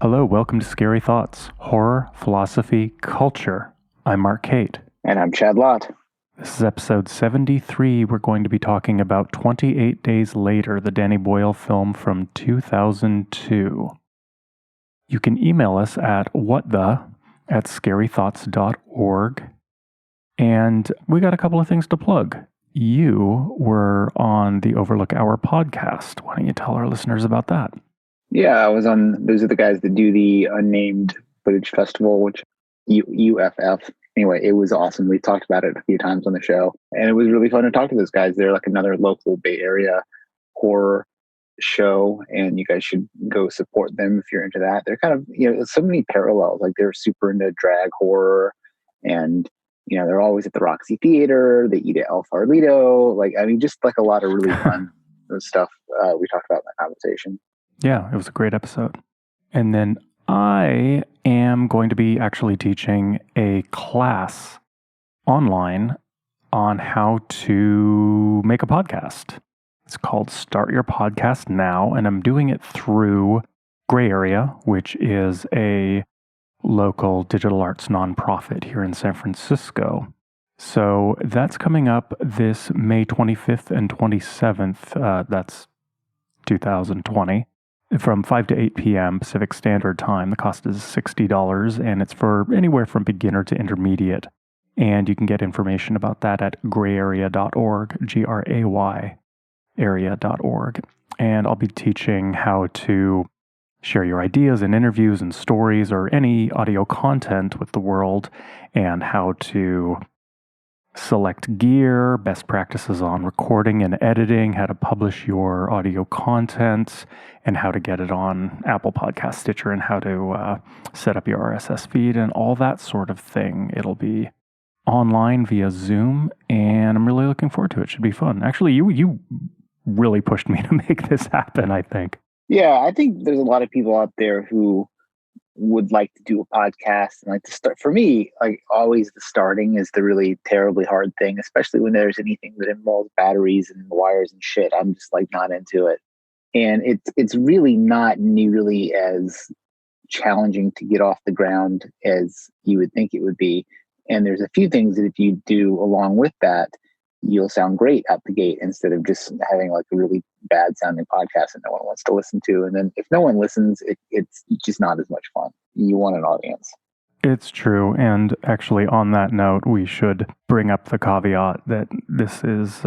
Hello, welcome to Scary Thoughts, Horror, Philosophy, Culture. I'm Mark Cate. And I'm Chad Lott. This is episode 73. We're going to be talking about 28 Days Later, the Danny Boyle film from 2002. You can email us at whatthe@scarythoughts.org. And we got a couple of things to plug. You were on the Overlook Hour podcast. Why don't you tell our listeners about that? Yeah, I was on, those are the guys that do the Unnamed Footage Festival, which UFF. Anyway, it was awesome. We talked about it a few times on the show, and it was really fun to talk to those guys. They're like another local Bay Area horror show, and you guys should go support them if you're into that. They're kind of, so many parallels. Like they're super into drag horror, and they're always at the Roxy Theater. They eat at El Farolito. Just like a lot of really fun stuff we talked about in that conversation. Yeah, it was a great episode. And then I am going to be actually teaching a class online on how to make a podcast. It's called Start Your Podcast Now, and I'm doing it through Gray Area, which is a local digital arts nonprofit here in San Francisco. So that's coming up this May 25th and 27th. That's 2020. From 5 to 8 p.m. Pacific Standard Time. The cost is $60, and it's for anywhere from beginner to intermediate. And you can get information about that at grayarea.org, G-R-A-Y, area.org. And I'll be teaching how to share your ideas and interviews and stories or any audio content with the world, and how to select gear, best practices on recording and editing, how to publish your audio content, and how to get it on Apple Podcast, Stitcher, and how to set up your RSS feed and all that sort of thing. It'll be online via Zoom, and I'm really looking forward to it. It should be fun. Actually, you really pushed me to make this happen, I think. Yeah, I think there's a lot of people out there who would like to do a podcast and like to start. For me, like always, the starting is the really terribly hard thing, especially when there's anything that involves batteries and wires and shit. I'm just like not into it. And it's really not nearly as challenging to get off the ground as you would think it would be. And there's a few things that if you do along with that, you'll sound great out the gate instead of just having like a really bad sounding podcast that no one wants to listen to. And then if no one listens, it's just not as much fun. You want an audience. It's true. And actually, on that note, we should bring up the caveat that this is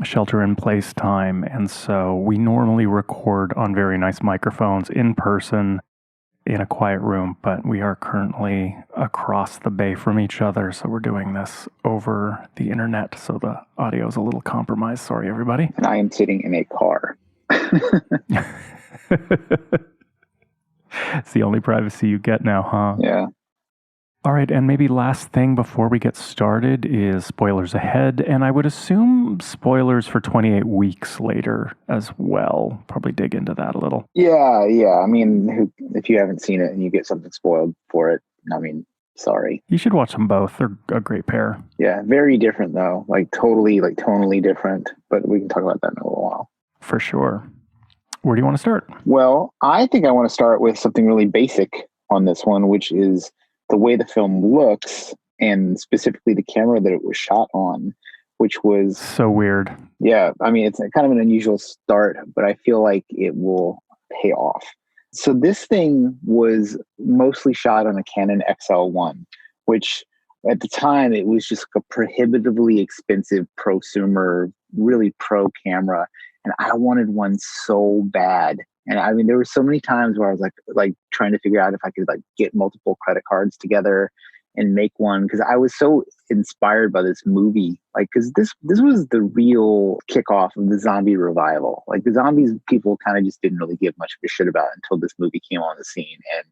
shelter in place time. And so we normally record on very nice microphones in person in a quiet room, but we are currently across the bay from each other. So we're doing this over the internet. So the audio is a little compromised. Sorry, everybody. And I am sitting in a car. It's the only privacy you get now, huh? Yeah. All right, and maybe last thing before we get started is spoilers ahead, and I would assume spoilers for 28 weeks later as well. Probably dig into that a little. Yeah. I mean, if you haven't seen it and you get something spoiled for it, I mean, sorry. You should watch them both. They're a great pair. Yeah, very different though. Like tonally different, but we can talk about that in a little while. For sure. Where do you want to start? Well, I think I want to start with something really basic on this one, which is the way the film looks, and specifically the camera that it was shot on, which was so weird. Yeah, I mean, it's kind of an unusual start, but I feel like it will pay off. So this thing was mostly shot on a Canon XL1, which at the time it was just a prohibitively expensive prosumer, really pro camera, and I wanted one so bad. And I mean, there were so many times where I was like trying to figure out if I could like get multiple credit cards together and make one, because I was so inspired by this movie. Like, because this was the real kickoff of the zombie revival. Like the zombies, people kind of just didn't really give much of a shit about until this movie came on the scene, and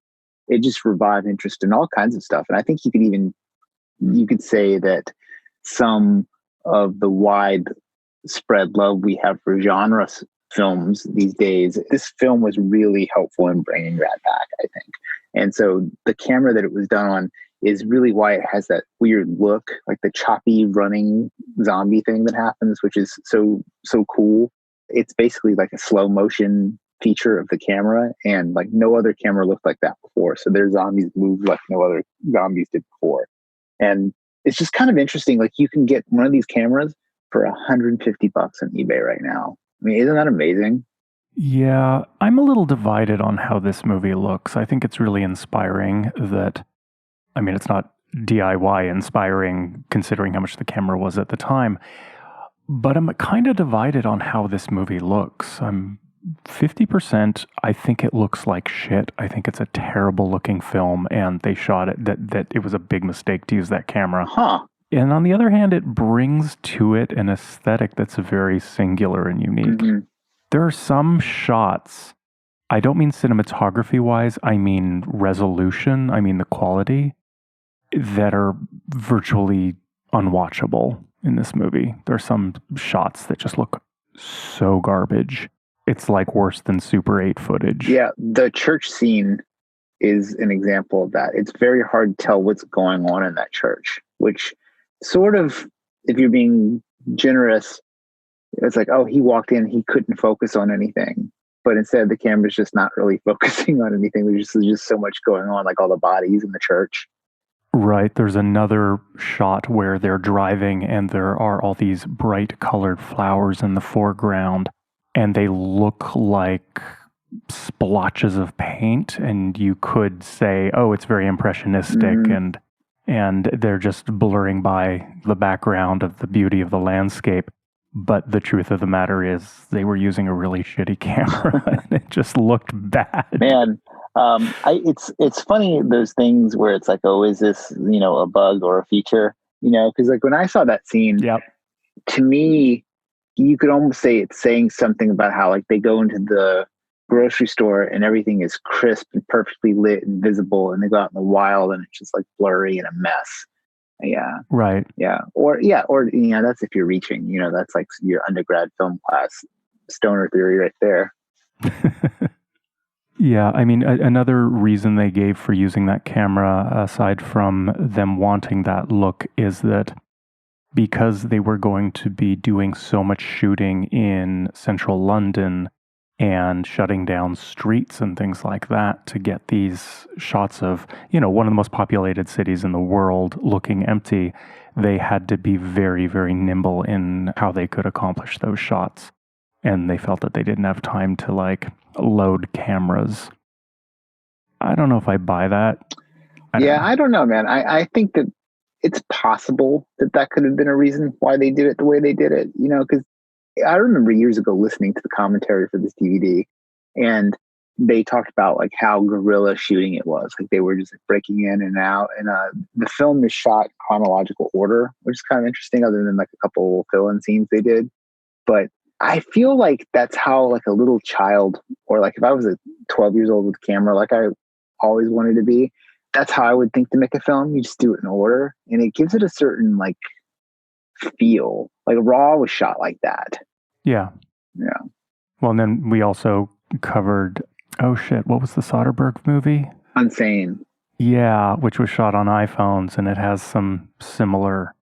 it just revived interest in all kinds of stuff. And I think you could say that some of the widespread love we have for genre films these days, this film was really helpful in bringing that back, I think. And so the camera that it was done on is really why it has that weird look, like the choppy running zombie thing that happens, which is so cool. It's basically like a slow motion feature of the camera, and like no other camera looked like that before. So their zombies moved like no other zombies did before. And it's just kind of interesting. Like you can get one of these cameras for $150 on eBay right now. I mean, isn't that amazing? Yeah, I'm a little divided on how this movie looks. I think it's really inspiring that, I mean, it's not DIY inspiring considering how much the camera was at the time, but I'm kind of divided on how this movie looks. I'm 50%, I think it looks like shit. I think it's a terrible looking film and they shot it, that it was a big mistake to use that camera. Huh. And on the other hand, it brings to it an aesthetic that's very singular and unique. Mm-hmm. There are some shots, I don't mean cinematography wise, I mean resolution, I mean the quality, that are virtually unwatchable in this movie. There are some shots that just look so garbage. It's like worse than Super 8 footage. Yeah, the church scene is an example of that. It's very hard to tell what's going on in that church, which sort of, if you're being generous, it's like, oh, he walked in, he couldn't focus on anything. But instead, the camera's just not really focusing on anything. There's just so much going on, like all the bodies in the church. Right. There's another shot where they're driving and there are all these bright colored flowers in the foreground and they look like splotches of paint. And you could say, oh, it's very impressionistic and they're just blurring by the background of the beauty of the landscape. But the truth of the matter is they were using a really shitty camera and it just looked bad. Man, it's funny, those things where it's like, oh, is this, a bug or a feature? Because like when I saw that scene, Yep. To me, you could almost say it's saying something about how like they go into the grocery store and everything is crisp and perfectly lit and visible, and they go out in the wild and it's just like blurry and a mess. Yeah. Right. Yeah. Or that's if you're reaching, that's like your undergrad film class stoner theory right there. Yeah, I mean, another reason they gave for using that camera, aside from them wanting that look, is that because they were going to be doing so much shooting in central London and shutting down streets and things like that to get these shots of, one of the most populated cities in the world looking empty, they had to be very, very nimble in how they could accomplish those shots. And they felt that they didn't have time to load cameras. I don't know if I buy that. I don't know, man. I think that it's possible that could have been a reason why they did it the way they did it, because I remember years ago listening to the commentary for this DVD, and they talked about like how guerrilla shooting it was. Like they were just breaking in and out, and the film is shot in chronological order, which is kind of interesting, other than like a couple fill-in scenes they did. But I feel like that's how like a little child, or like if I was 12 years old with a camera, like I always wanted to be, that's how I would think to make a film. You just do it in order, and it gives it a certain like feel. Like Raw was shot like that. Yeah. Well, and then we also covered, oh shit, what was the Soderbergh movie? Unsane. Yeah, which was shot on iPhones, and it has some similar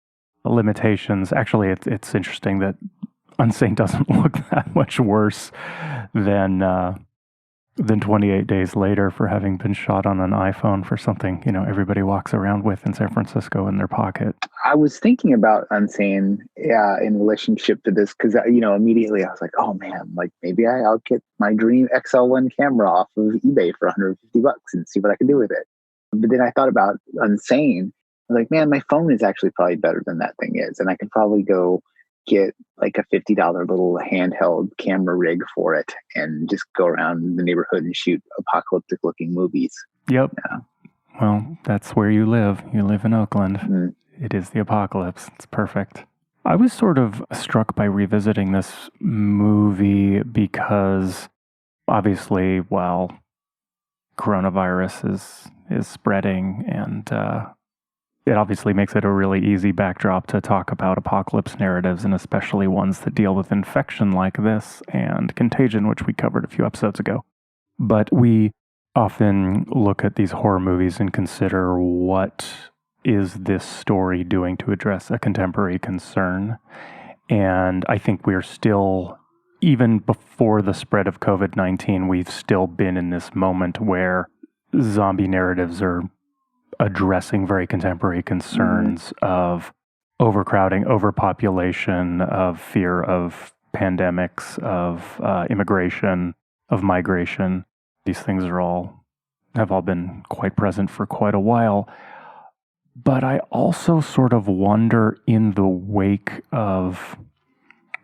limitations. Actually, it's interesting that Unsane doesn't look that much worse than 28 Days Later for having been shot on an iPhone for something, everybody walks around with in San Francisco in their pocket. I was thinking about Unsane, in relationship to this, because, immediately I was like, oh man, like maybe I'll get my dream XL1 camera off of eBay for $150 and see what I can do with it. But then I thought about Unsane. I was like, man, my phone is actually probably better than that thing is. And I can probably go get like a $50 little handheld camera rig for it and just go around the neighborhood and shoot apocalyptic looking movies. Yep. Yeah. Well, that's where you live. You live in Oakland. Mm-hmm. It is the apocalypse. It's perfect. I was sort of struck by revisiting this movie because obviously, while coronavirus is spreading, and it obviously makes it a really easy backdrop to talk about apocalypse narratives, and especially ones that deal with infection like this and contagion, which we covered a few episodes ago. But we often look at these horror movies and consider, what is this story doing to address a contemporary concern? And I think we're still even before the spread of COVID-19, we've still been in this moment where zombie narratives are addressing very contemporary concerns of overcrowding, overpopulation, of fear of pandemics, of immigration, of migration. These things have all been quite present for quite a while. But I also sort of wonder, in the wake of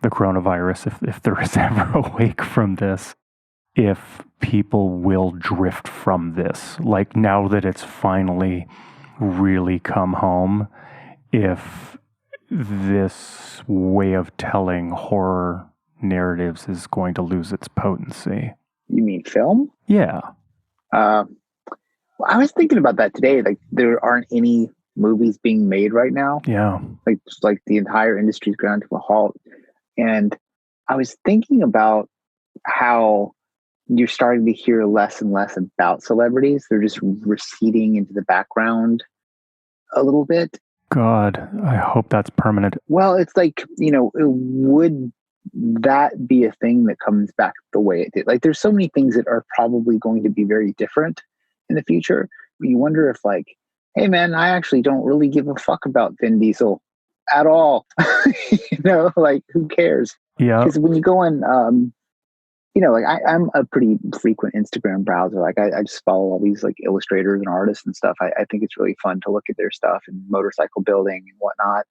the coronavirus, if there is ever a wake from this, if people will drift from this. Like, now that it's finally really come home, if this way of telling horror narratives is going to lose its potency. You mean film? Yeah. Well, I was thinking about that today. Like, there aren't any movies being made right now. Yeah. Like the entire industry's ground to a halt. And I was thinking about how you're starting to hear less and less about celebrities. They're just receding into the background a little bit. God, I hope that's permanent. Well, it's like, would that be a thing that comes back the way it did? Like, there's so many things that are probably going to be very different in the future. You wonder if, like, hey man, I actually don't really give a fuck about Vin Diesel at all. Like, who cares? Yeah. Because when you go on, like I'm a pretty frequent Instagram browser. Like I just follow all these like illustrators and artists and stuff. I think it's really fun to look at their stuff and motorcycle building and whatnot.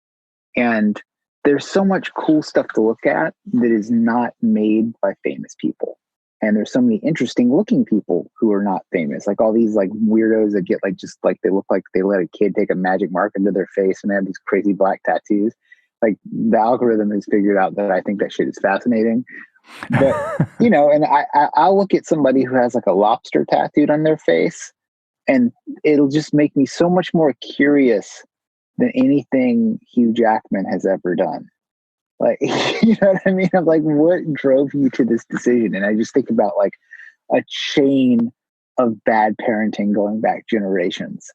And there's so much cool stuff to look at that is not made by famous people. And there's so many interesting looking people who are not famous. Like all these like weirdos that get like, just like, they look like they let a kid take a magic mark into their face and they have these crazy black tattoos. Like, the algorithm has figured out that I think that shit is fascinating. But, and I'll look at somebody who has like a lobster tattooed on their face, and it'll just make me so much more curious than anything Hugh Jackman has ever done. Like, you know what I mean? I'm like, what drove you to this decision? And I just think about like a chain of bad parenting going back generations,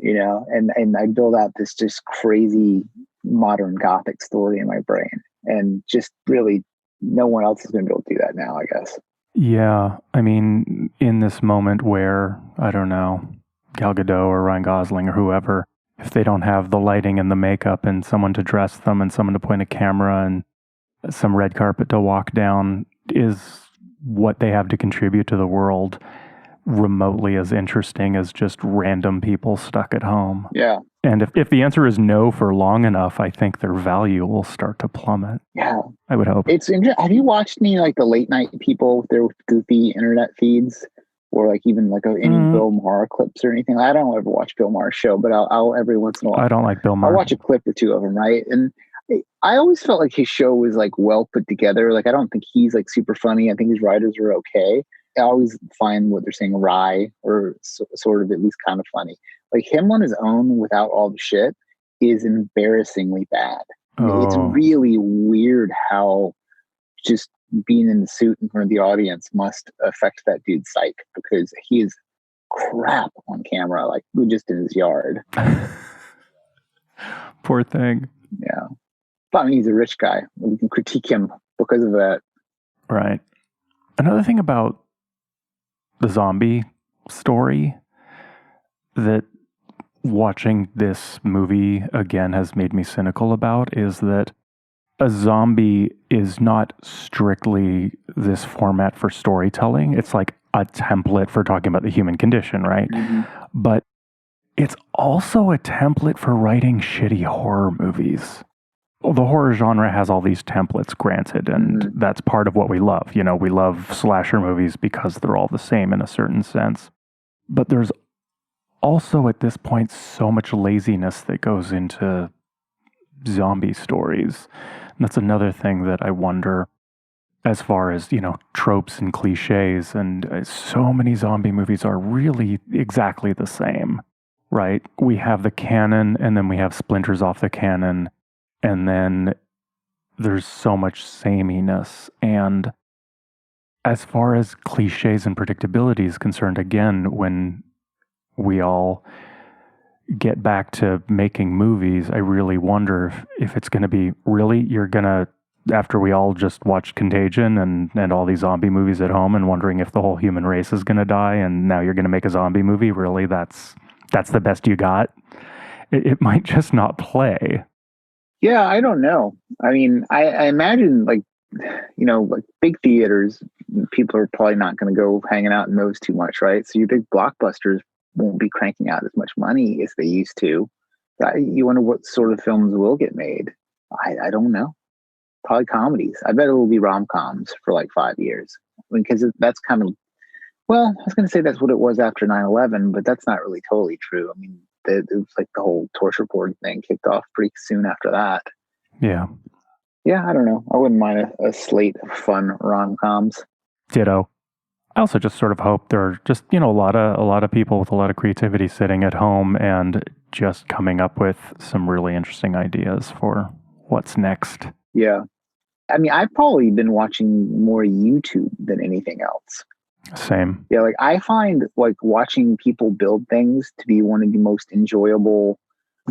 and I build out this just crazy modern Gothic story in my brain. And just really, no one else is going to be able to do that now, I guess. Yeah. I mean, in this moment where, I don't know, Gal Gadot or Ryan Gosling or whoever, if they don't have the lighting and the makeup and someone to dress them and someone to point a camera and some red carpet to walk down, is what they have to contribute to the world remotely as interesting as just random people stuck at home? Yeah. And if the answer is no for long enough, I think their value will start to plummet. Yeah. I would hope. It's interesting. Have you watched any like the late night people with their goofy internet feeds, or like even like any Bill Maher clips or anything? I don't ever watch Bill Maher's show, but I'll every once in a while. I don't like Bill Maher. I'll watch a clip or two of him, right? And I always felt like his show was like well put together. Like, I don't think he's like super funny. I think his writers are okay. I always find what they're saying wry or sort of at least kind of funny. Like, him on his own without all the shit is embarrassingly bad. It's really weird how just being in the suit in front of the audience must affect that dude's psyche, because he is crap on camera, like just in his yard. Poor thing. Yeah. But I mean, he's a rich guy. We can critique him because of that. Right. Another thing about the zombie story that watching this movie again has made me cynical about is that a zombie is not strictly this format for storytelling. It's like a template for talking about the human condition, right? Mm-hmm. But it's also a template for writing shitty horror movies. The horror genre has all these templates, granted, and that's part of what we love. We love slasher movies because they're all the same in a certain sense. But there's also, at this point, so much laziness that goes into zombie stories. And that's another thing that I wonder, as far as, tropes and cliches. And so many zombie movies are really exactly the same, right? We have the canon, and then we have splinters off the canon. And then there's so much sameness. And as far as cliches and predictability is concerned, again, when we all get back to making movies, I really wonder if it's going to be, really, you're going to after we all just watched Contagion and all these zombie movies at home and wondering if the whole human race is going to die, and now you're going to make a zombie movie. Really, that's the best you got. It might just not play. Yeah, I don't know. I mean, I imagine like, like big theaters, people are probably not going to go hanging out in those too much, right? So your big blockbusters won't be cranking out as much money as they used to. You wonder what sort of films will get made. I don't know. Probably comedies. I bet it will be rom-coms for like 5 years. Because that's kind of, well, I was going to say that's what it was after 9/11, but that's not really totally true. I mean, it was like the whole torture board thing kicked off pretty soon after that. Yeah. Yeah, I don't know. I wouldn't mind a slate of fun rom-coms. Ditto. I also just sort of hope there are just, a lot of people with a lot of creativity sitting at home and just coming up with some really interesting ideas for what's next. Yeah. I mean, I've probably been watching more YouTube than anything else. Same. Yeah, like I find like watching people build things to be one of the most enjoyable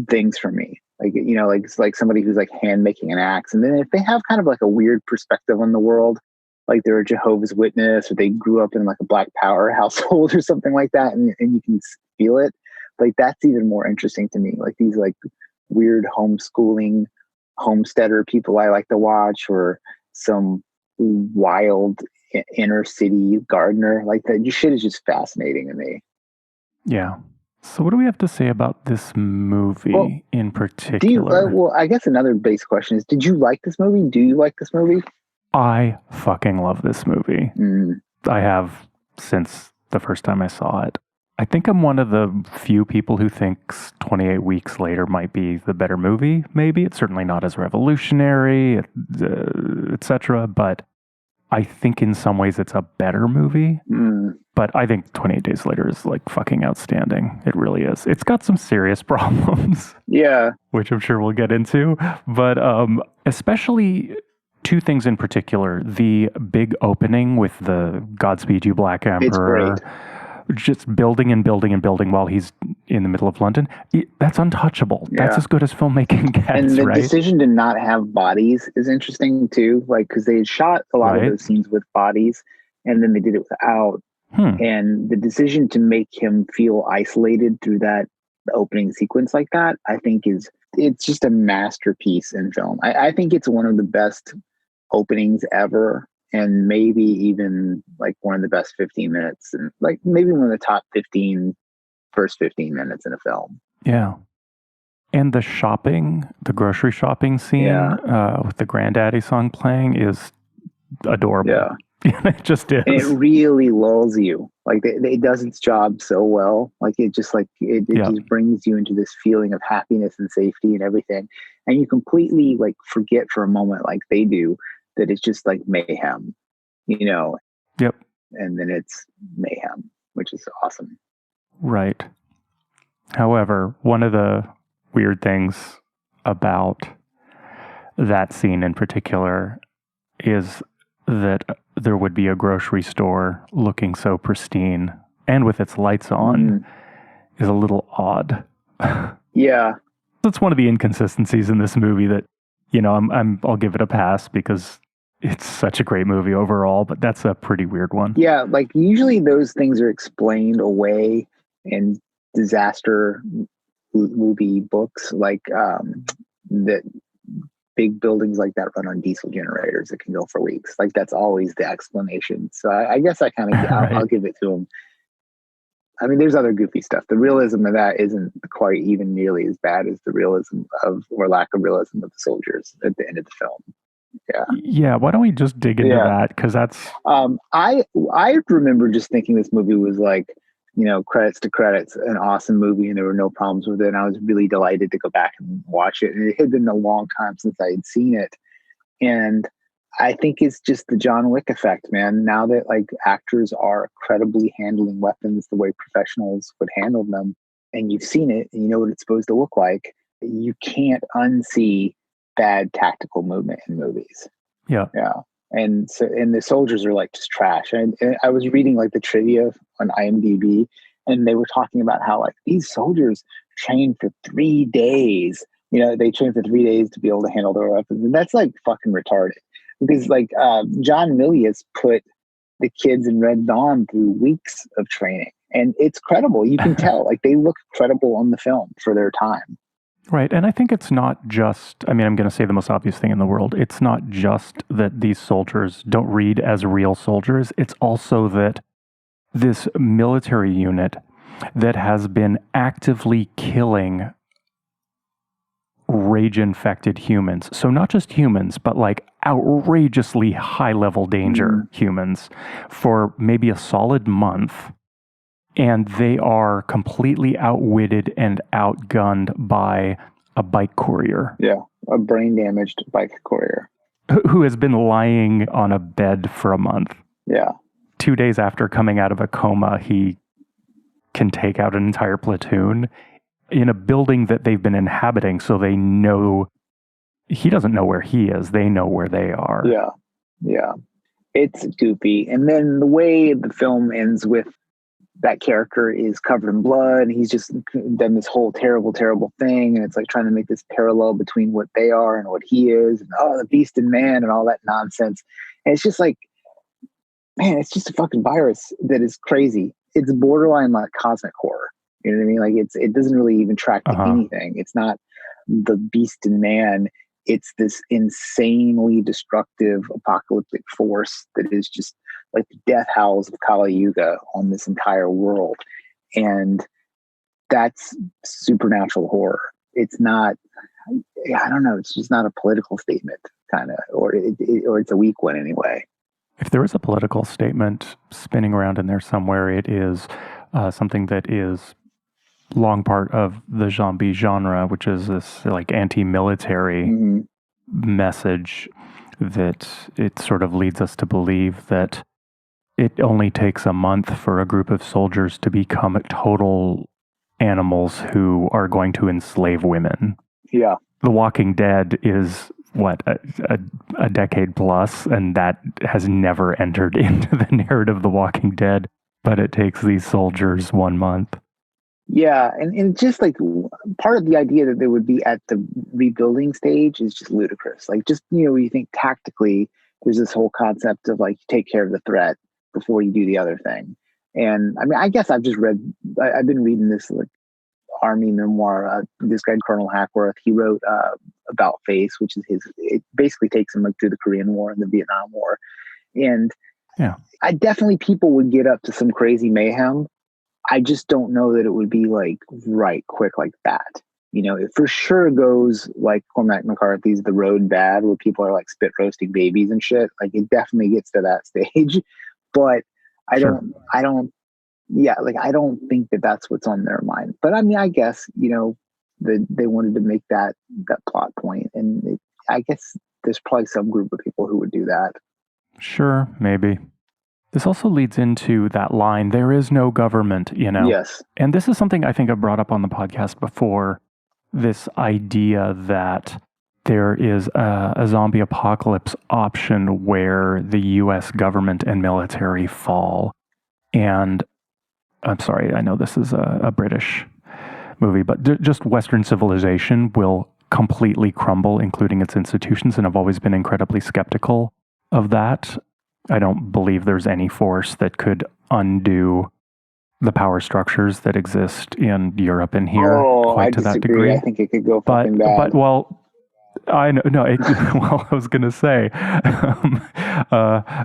things for me. Like, like it's like somebody who's like hand making an axe. And then if they have kind of like a weird perspective on the world, like they're a Jehovah's Witness or they grew up in like a Black Power household or something like that, and you can feel it, like that's even more interesting to me. Like these like weird homeschooling homesteader people I like to watch, or some wild inner city gardener, like that shit is just fascinating to me. Yeah. So what do we have to say about this movie in particular? Well, I guess another base question is, did you like this movie? Do you like this movie? I fucking love this movie. I have since the first time I saw it. I think I'm one of the few people who thinks 28 Weeks Later might be the better movie. Maybe it's certainly not as revolutionary, etc. But I think in some ways it's a better movie. But I think 28 Days Later is like fucking outstanding. It really is. It's got some serious problems. Yeah. Which I'm sure we'll get into. But especially two things in particular. The big opening with the Godspeed You Black Emperor. It's great. Just building and building and building while he's in the middle of London. That's untouchable. Yeah. That's as good as filmmaking gets, and the right? decision to not have bodies is interesting too. Like, because they had shot a lot of those scenes with bodies and then they did it without. And the decision to make him feel isolated through that opening sequence like that, I think it's just a masterpiece in film. I think it's one of the best openings ever. And maybe even like one of the best 15 minutes, and like maybe one of the top first 15 minutes in a film. Yeah. And the grocery shopping scene with the Granddaddy song playing is adorable. Yeah. It just is. And it really lulls you. Like it does its job so well. Like it just just brings you into this feeling of happiness and safety and everything. And you completely like forget for a moment, like they do, that it's just like mayhem, Yep. And then it's mayhem, which is awesome. Right. However, one of the weird things about that scene in particular is that there would be a grocery store looking so pristine and with its lights on is a little odd. Yeah. That's one of the inconsistencies in this movie that, I'll give it a pass because it's such a great movie overall, but that's a pretty weird one. Yeah, like usually those things are explained away in disaster movie books, like that big buildings like that run on diesel generators that can go for weeks. Like that's always the explanation. So I guess I kind of I'll give it to them. I mean, there's other goofy stuff. The realism of that isn't quite even nearly as bad as the realism or lack of realism of the soldiers at the end of the film. Yeah. Yeah. Why don't we just dig into that? Because that's. I remember just thinking this movie was like, credits to credits, an awesome movie, and there were no problems with it. And I was really delighted to go back and watch it. And it had been a long time since I had seen it. And I think it's just the John Wick effect, man. Now that like actors are credibly handling weapons the way professionals would handle them, and you've seen it and you know what it's supposed to look like, you can't unsee bad tactical movement in movies. Yeah. Yeah. And the soldiers are like just trash. And I was reading like the trivia on IMDb, and they were talking about how like these soldiers trained for 3 days They train for 3 days to be able to handle their weapons. And that's like fucking retarded. Because like John Milius put the kids in Red Dawn through weeks of training. And it's credible. You can tell. Like they look credible on the film for their time. Right. And I think it's not just, I'm going to say the most obvious thing in the world. It's not just that these soldiers don't read as real soldiers. It's also that this military unit that has been actively killing rage-infected humans. So not just humans, but like outrageously high-level danger humans for maybe a solid month. And they are completely outwitted and outgunned by a bike courier. Yeah, a brain-damaged bike courier. Who has been lying on a bed for a month. Yeah. 2 days after coming out of a coma, he can take out an entire platoon in a building that they've been inhabiting, so they know he doesn't know where he is. They know where they are. Yeah. Yeah. It's goofy. And then the way the film ends with that character is covered in blood. He's just done this whole terrible, terrible thing. And it's like trying to make this parallel between what they are and what he is. And the beast and man and all that nonsense. And it's just like, man, it's just a fucking virus that is crazy. It's borderline like cosmic horror. You know what I mean? Like it doesn't really even track to anything. It's not the beast and man. It's this insanely destructive apocalyptic force that is just like the death howls of Kali Yuga on this entire world. And that's supernatural horror. It's not, I don't know, it's just not a political statement kind of, or it's a weak one anyway. If there is a political statement spinning around in there somewhere, it is something that is long part of the zombie genre, which is this like anti-military message that it sort of leads us to believe that it only takes a month for a group of soldiers to become total animals who are going to enslave women. Yeah. The Walking Dead is a decade plus, and that has never entered into the narrative of The Walking Dead, but it takes these soldiers 1 month. Yeah, and just like part of the idea that they would be at the rebuilding stage is just ludicrous. Like just, you think tactically, there's this whole concept of like take care of the threat before you do the other thing. And I mean, I guess I've been reading this like Army memoir. This guy, Colonel Hackworth, he wrote About Face, which is it basically takes him like through the Korean War and the Vietnam War. And yeah, people would get up to some crazy mayhem. I just don't know that it would be like right quick like that. It for sure goes like Cormac McCarthy's The Road Bad, where people are like spit roasting babies and shit. Like it definitely gets to that stage, but I don't think that that's what's on their mind. But I mean, I guess, they wanted to make that plot point, and I guess there's probably some group of people who would do that. Sure, maybe. This also leads into that line, there is no government, Yes. And this is something I think I've brought up on the podcast before, this idea that there is a zombie apocalypse option where the U.S. government and military fall. And I'm sorry, I know this is a British movie, but just Western civilization will completely crumble, including its institutions, and I've always been incredibly skeptical of that. I don't believe there's any force that could undo the power structures that exist in Europe and here quite to that degree. I think it could go fucking bad. But I know. No, I was going to say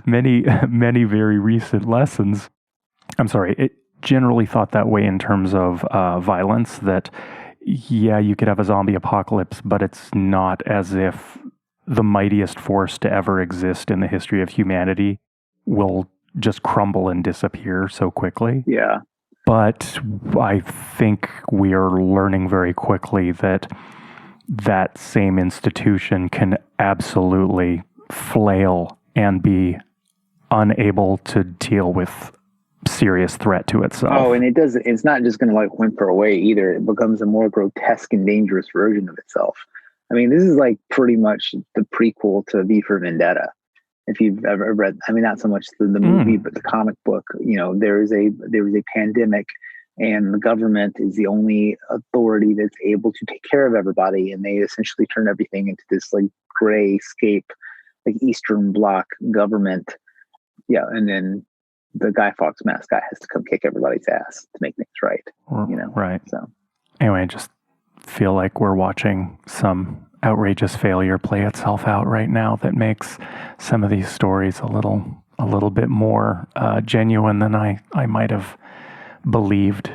many very recent lessons. I'm sorry. It generally thought that way in terms of violence. That you could have a zombie apocalypse, but it's not as if the mightiest force to ever exist in the history of humanity will just crumble and disappear so quickly. Yeah. But I think we are learning very quickly that same institution can absolutely flail and be unable to deal with serious threat to itself. Oh, and it's not just going to like whimper away either. It becomes a more grotesque and dangerous version of itself. I mean, this is like pretty much the prequel to V for Vendetta. If you've ever read, I mean, not so much the movie, but the comic book. There was a pandemic, and the government is the only authority that's able to take care of everybody, and they essentially turn everything into this like gray scape, like Eastern Bloc government. Yeah, and then the Guy Fawkes mask guy has to come kick everybody's ass to make things right. Right. So anyway, I just feel like we're watching some outrageous failure play itself out right now that makes some of these stories a little bit more genuine than I might have believed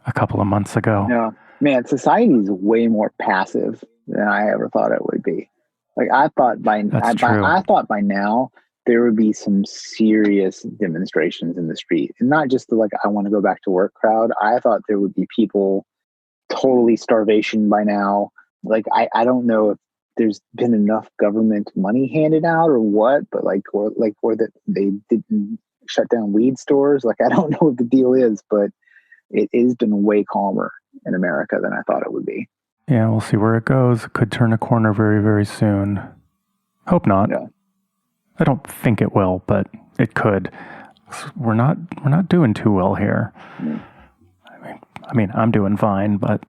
a couple of months ago. Yeah, man, society is way more passive than I ever thought it would be. Like I thought I thought by now there would be some serious demonstrations in the street, and not just the like I want to go back to work crowd. I thought there would be people totally starvation by now. Like I don't know if there's been enough government money handed out or what, but or that they didn't shut down weed stores. Like I don't know what the deal is, but it has been way calmer in America than I thought it would be. Yeah, we'll see where it goes. It could turn a corner very, very soon. Hope not. Yeah. I don't think it will, but it could. We're not doing too well here. Mm. I mean, I'm doing fine, but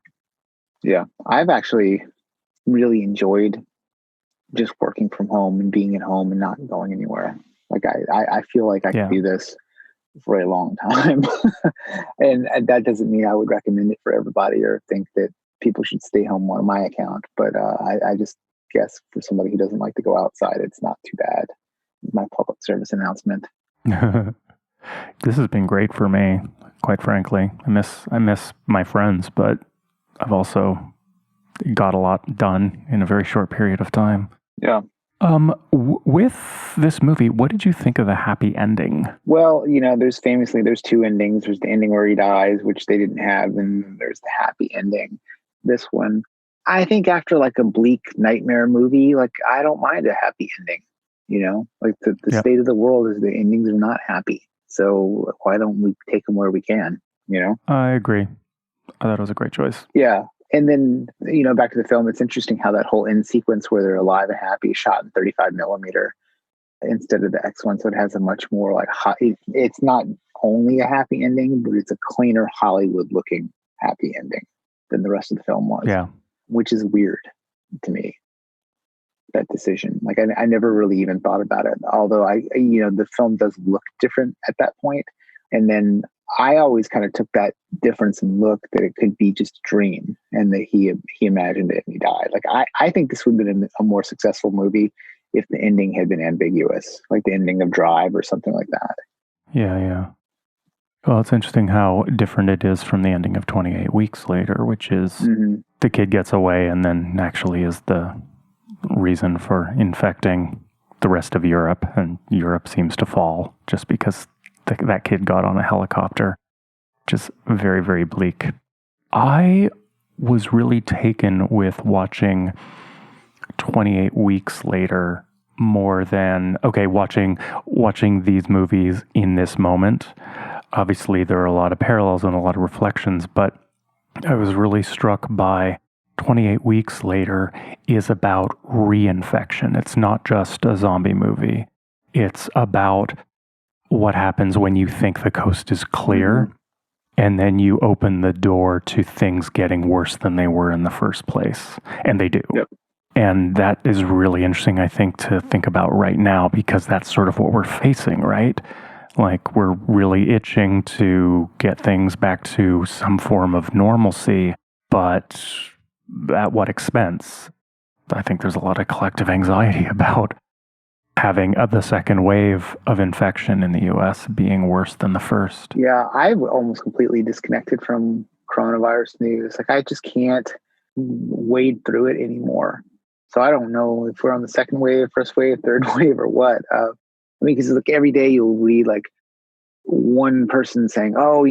yeah, I've actually really enjoyed just working from home and being at home and not going anywhere. Like I feel like I could do this for a long time. and that doesn't mean I would recommend it for everybody or think that people should stay home on my account. But I just guess for somebody who doesn't like to go outside, it's not too bad. It's my public service announcement. This has been great for me, quite frankly. I miss my friends, but I've also got a lot done in a very short period of time. Yeah. With this movie, what did you think of the happy ending? Well, there's two endings. There's the ending where he dies, which they didn't have, and there's the happy ending. This one, I think after like a bleak nightmare movie, like I don't mind a happy ending. Like the state of the world is the endings are not happy. So why don't we take them where we can, I agree. I thought it was a great choice. Yeah. And then, back to the film, it's interesting how that whole end sequence where they're alive and happy is shot in 35 millimeter instead of the X one. So it has a much more like, it's not only a happy ending, but it's a cleaner Hollywood looking happy ending than the rest of the film was. Yeah. Which is weird to me, that decision. Like I never really even thought about it. Although the film does look different at that point. And then I always kind of took that difference and look that it could be just a dream and that he imagined it and he died. Like I think this would have been a more successful movie if the ending had been ambiguous, like the ending of Drive or something like that. Yeah. Well, it's interesting how different it is from the ending of 28 Weeks Later, which is the kid gets away and then actually is the reason for infecting the rest of Europe, and Europe seems to fall just because that kid got on a helicopter. Just very, very bleak. I was really taken with watching 28 Weeks Later more than, watching these movies in this moment. Obviously, there are a lot of parallels and a lot of reflections, but I was really struck by 28 Weeks Later is about reinfection. It's not just a zombie movie. It's about what happens when you think the coast is clear and then you open the door to things getting worse than they were in the first place. And they do. Yep. And that is really interesting, I think, to think about right now, because that's sort of what we're facing, right? Like we're really itching to get things back to some form of normalcy, but at what expense? I think there's a lot of collective anxiety about having the second wave of infection in the US being worse than the first. Yeah, I've almost completely disconnected from coronavirus news. Like I just can't wade through it anymore. So I don't know if we're on the second wave, first wave, third wave, or what. Because like every day you'll read like one person saying, "Oh,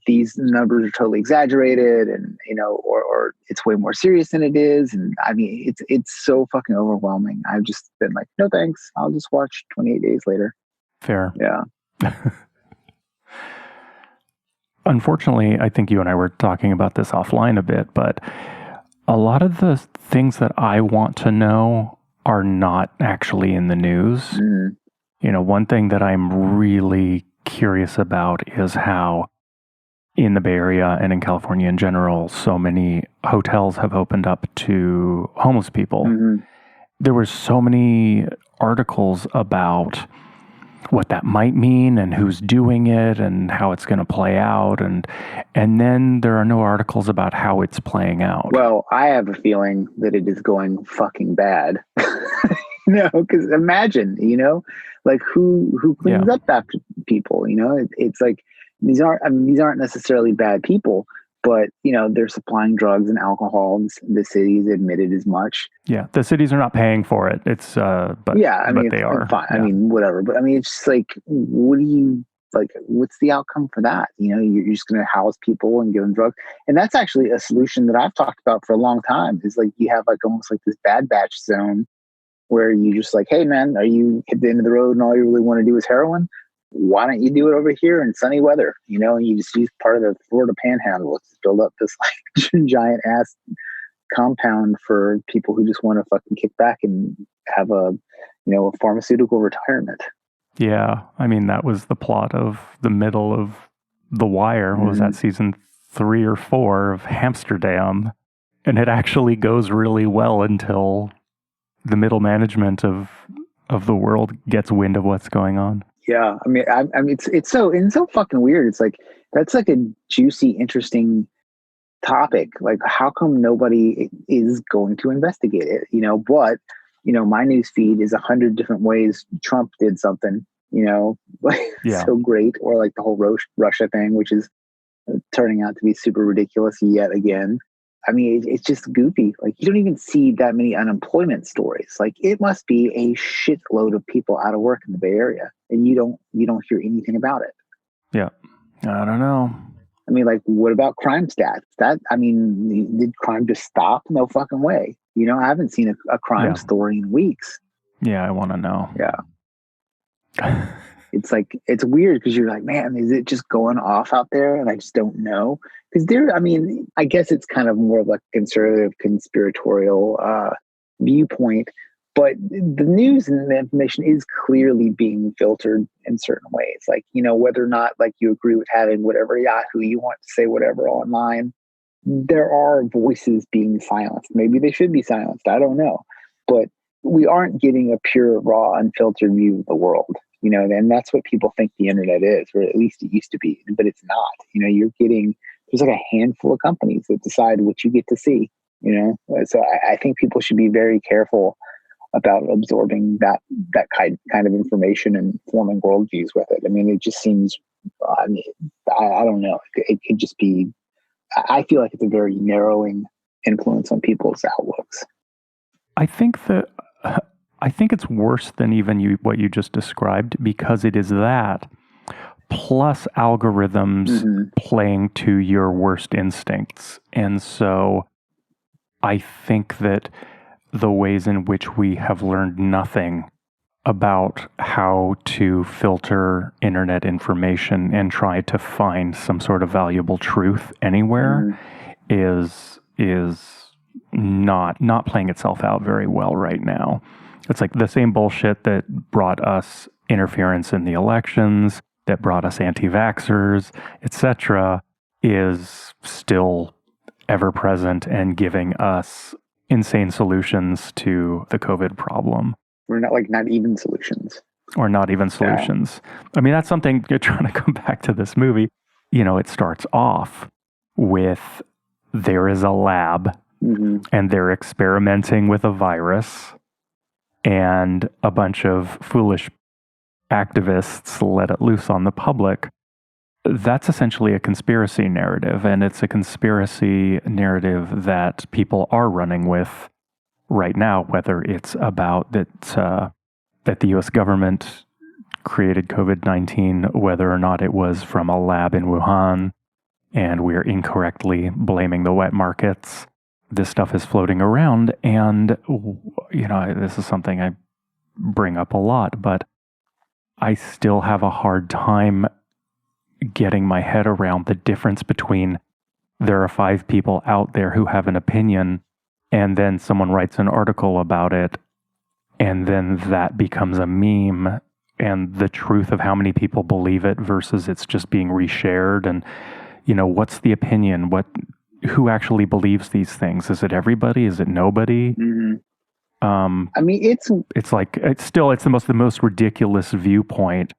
these numbers are totally exaggerated," and or it's way more serious than it is. And I mean, it's so fucking overwhelming. I've just been like, no thanks. I'll just watch 28 Days Later. Fair. Yeah. Unfortunately, I think you and I were talking about this offline a bit, but a lot of the things that I want to know are not actually in the news. One thing that I'm really curious about is how in the Bay Area and in California in general, so many hotels have opened up to homeless people. Mm-hmm. There were so many articles about what that might mean and who's doing it and how it's going to play out. And then there are no articles about how it's playing out. Well, I have a feeling that it is going fucking bad. No, because imagine, like who cleans up after people? It's like these aren't necessarily bad people, but they're supplying drugs and alcohol. The cities admitted as much. Yeah, the cities are not paying for it. It's but yeah, I mean, but they are. Fine. Yeah. I mean, whatever. But I mean, it's just like, what do you like? What's the outcome for that? You're just going to house people and give them drugs, and that's actually a solution that I've talked about for a long time. Is like you have like almost like this bad batch zone where you just like, hey man, are you at the end of the road and all you really want to do is heroin? Why don't you do it over here in sunny weather? And you just use part of the Florida Panhandle to build up this like giant ass compound for people who just want to fucking kick back and have a pharmaceutical retirement. Yeah, I mean that was the plot of the middle of The Wire. Was that season 3 or 4 of Hamsterdam, and it actually goes really well until the middle management of the world gets wind of what's going on. Yeah, I mean, it's so fucking weird. It's like that's like a juicy, interesting topic. Like, how come nobody is going to investigate it? But my news feed is 100 different ways Trump did something. So great, or like the whole Russia thing, which is turning out to be super ridiculous yet again. I mean, it's just goofy. Like, you don't even see that many unemployment stories. Like, it must be a shitload of people out of work in the Bay Area, and you don't hear anything about it. Yeah, I don't know. I mean, like, what about crime stats? Did crime just stop? No fucking way. I haven't seen a crime story in weeks. Yeah, I want to know. Yeah. It's like, it's weird because you're like, man, is it just going off out there? And I just don't know. Because I guess it's kind of more of like a conservative, conspiratorial viewpoint. But the news and the information is clearly being filtered in certain ways. Like, whether or not like you agree with having whatever Yahoo you want to say whatever online, there are voices being silenced. Maybe they should be silenced. I don't know. But we aren't getting a pure, raw, unfiltered view of the world. And that's what people think the internet is, or at least it used to be, but it's not. There's like a handful of companies that decide what you get to see, So I think people should be very careful about absorbing that kind of information and forming worldviews with it. I mean, it just seems, I don't know. It could just be, I feel like it's a very narrowing influence on people's outlooks. I think it's worse than even what you just described, because it is that plus algorithms playing to your worst instincts. And so I think that the ways in which we have learned nothing about how to filter internet information and try to find some sort of valuable truth anywhere is not playing itself out very well right now. It's like the same bullshit that brought us interference in the elections, that brought us anti-vaxxers, etc., is still ever present and giving us insane solutions to the COVID problem. We're not even solutions. Or not even solutions. Yeah. I mean, that's something, you're trying to come back to this movie. It starts off with there is a lab and they're experimenting with a virus, and a bunch of foolish activists let it loose on the public. That's essentially a conspiracy narrative, and it's a conspiracy narrative that people are running with right now, whether it's about that the U.S. government created COVID-19, whether or not it was from a lab in Wuhan, and we're incorrectly blaming the wet markets. This stuff is floating around, and this is something I bring up a lot, but I still have a hard time getting my head around the difference between there are 5 people out there who have an opinion, and then someone writes an article about it, and then that becomes a meme, and the truth of how many people believe it versus it's just being reshared. And what's the opinion? Who actually believes these things? Is it everybody? Is it nobody? Mm-hmm. I mean, it's the most ridiculous viewpoint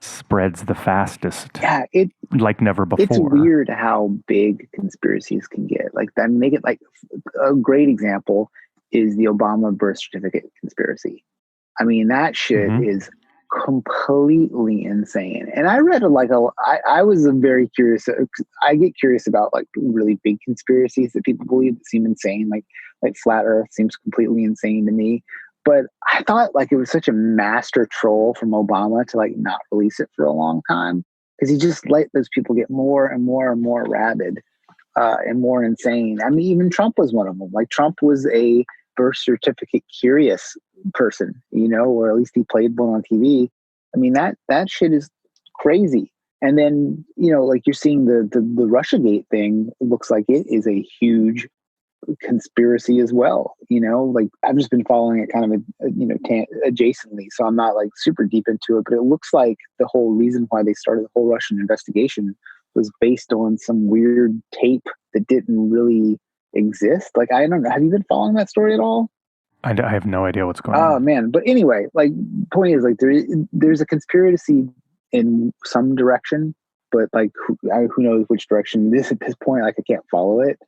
spreads the fastest. Yeah, like never before. It's weird how big conspiracies can get. Like that make it like a great example is the Obama birth certificate conspiracy. I mean, that shit is completely insane. And I read I was very curious. I get curious about like really big conspiracies that people believe that seem insane. Like flat Earth seems completely insane to me. But I thought like it was such a master troll from Obama to like not release it for a long time because he just let those people get more and more and more rabid and more insane. I mean, even Trump was one of them. Like Trump was a birth certificate curious person, or at least he played one on TV. I mean, that shit is crazy. And then, like you're seeing the Russiagate thing looks like it is a huge conspiracy as well. Like I've just been following it kind of, adjacently. So I'm not like super deep into it, but it looks like the whole reason why they started the whole Russian investigation was based on some weird tape that didn't really exist. Like, I don't know. Have you been following that story at all? I have no idea what's going on. Oh man. But anyway, like point is like there's a conspiracy in some direction, but like who knows which direction at this point, like I can't follow it.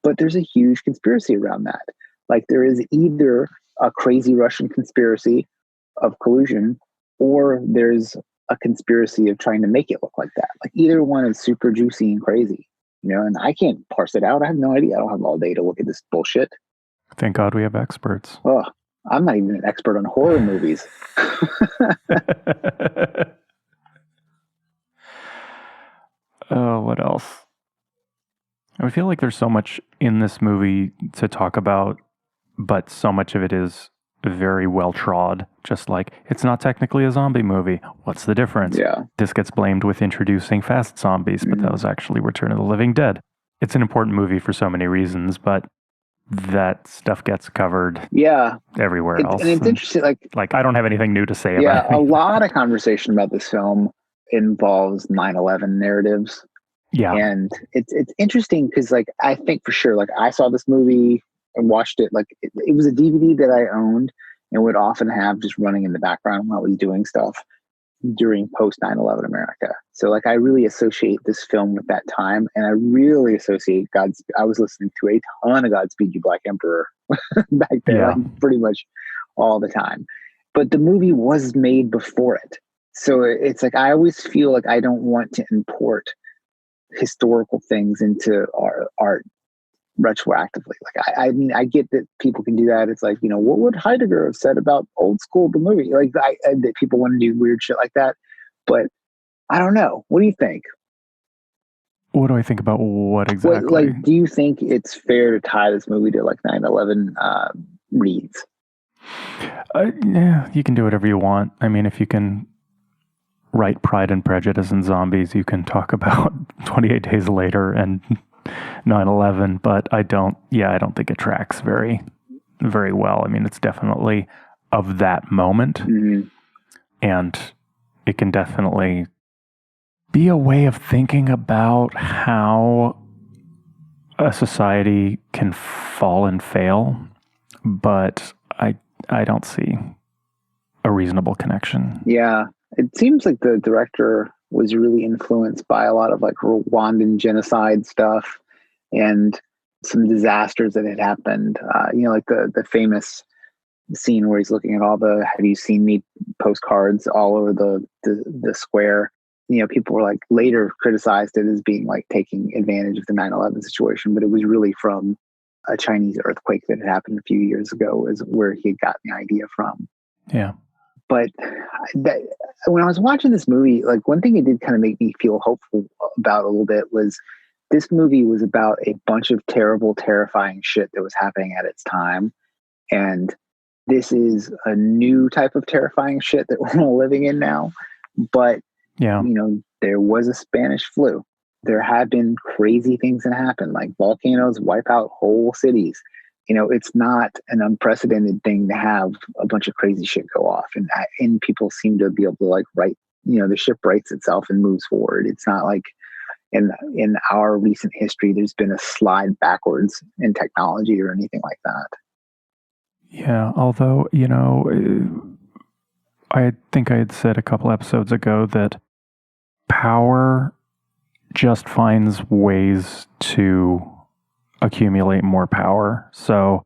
But there's a huge conspiracy around that. Like there is either a crazy Russian conspiracy of collusion or there's a conspiracy of trying to make it look like that. Like either one is super juicy and crazy, and I can't parse it out. I have no idea. I don't have all day to look at this bullshit. Thank God we have experts. Oh, I'm not even an expert on horror movies. Oh, what else? I feel like there's so much in this movie to talk about, but so much of it is very well trod. Just like, it's not technically a zombie movie. What's the difference? Yeah. This gets blamed with introducing fast zombies, but that was actually Return of the Living Dead. It's an important movie for so many reasons, but that stuff gets covered everywhere else. And it's interesting. Like I don't have anything new to say about it. Yeah, a lot of conversation about this film involves 9/11 narratives. Yeah. And it's interesting because like I think for sure, like I saw this movie and watched it, like it was a DVD that I owned and would often have just running in the background while I was doing stuff during post 9/11 America. So like I really associate this film with that time, and I really associate I was listening to a ton of Godspeed You Black Emperor back then, like pretty much all the time. But the movie was made before it. So it's like I always feel like I don't want to import historical things into our art retroactively. Like I mean, I get that people can do that. It's like, what would Heidegger have said about Old School the movie? Like that people want to do weird shit like that. But I don't know. What do you think? What do I think about what exactly? Do you think it's fair to tie this movie to like 9/11 reads? Yeah, you can do whatever you want. I mean, if you can write Pride and Prejudice and zombies, you can talk about 28 Days Later and 9/11, but I don't think it tracks very, very well. I mean, it's definitely of that moment, and it can definitely be a way of thinking about how a society can fall and fail, but I don't see a reasonable connection. Yeah. It seems like the director was really influenced by a lot of like Rwandan genocide stuff and some disasters that had happened. Like the famous scene where he's looking at all the "Have you seen me" postcards all over the square. People were like later criticized it as being like taking advantage of the 9/11 situation, but it was really from a Chinese earthquake that had happened a few years ago is where he had gotten the idea from. Yeah. But when I was watching this movie, like one thing it did kind of make me feel hopeful about a little bit was this movie was about a bunch of terrible, terrifying shit that was happening at its time. And this is a new type of terrifying shit that we're all living in now. But, there was a Spanish flu. There have been crazy things that happen, like volcanoes wipe out whole cities. It's not an unprecedented thing to have a bunch of crazy shit go off, and people seem to be able to like write. The ship writes itself and moves forward. It's not like in our recent history there's been a slide backwards in technology or anything like that. Yeah, although, I think I had said a couple episodes ago that power just finds ways to accumulate more power. So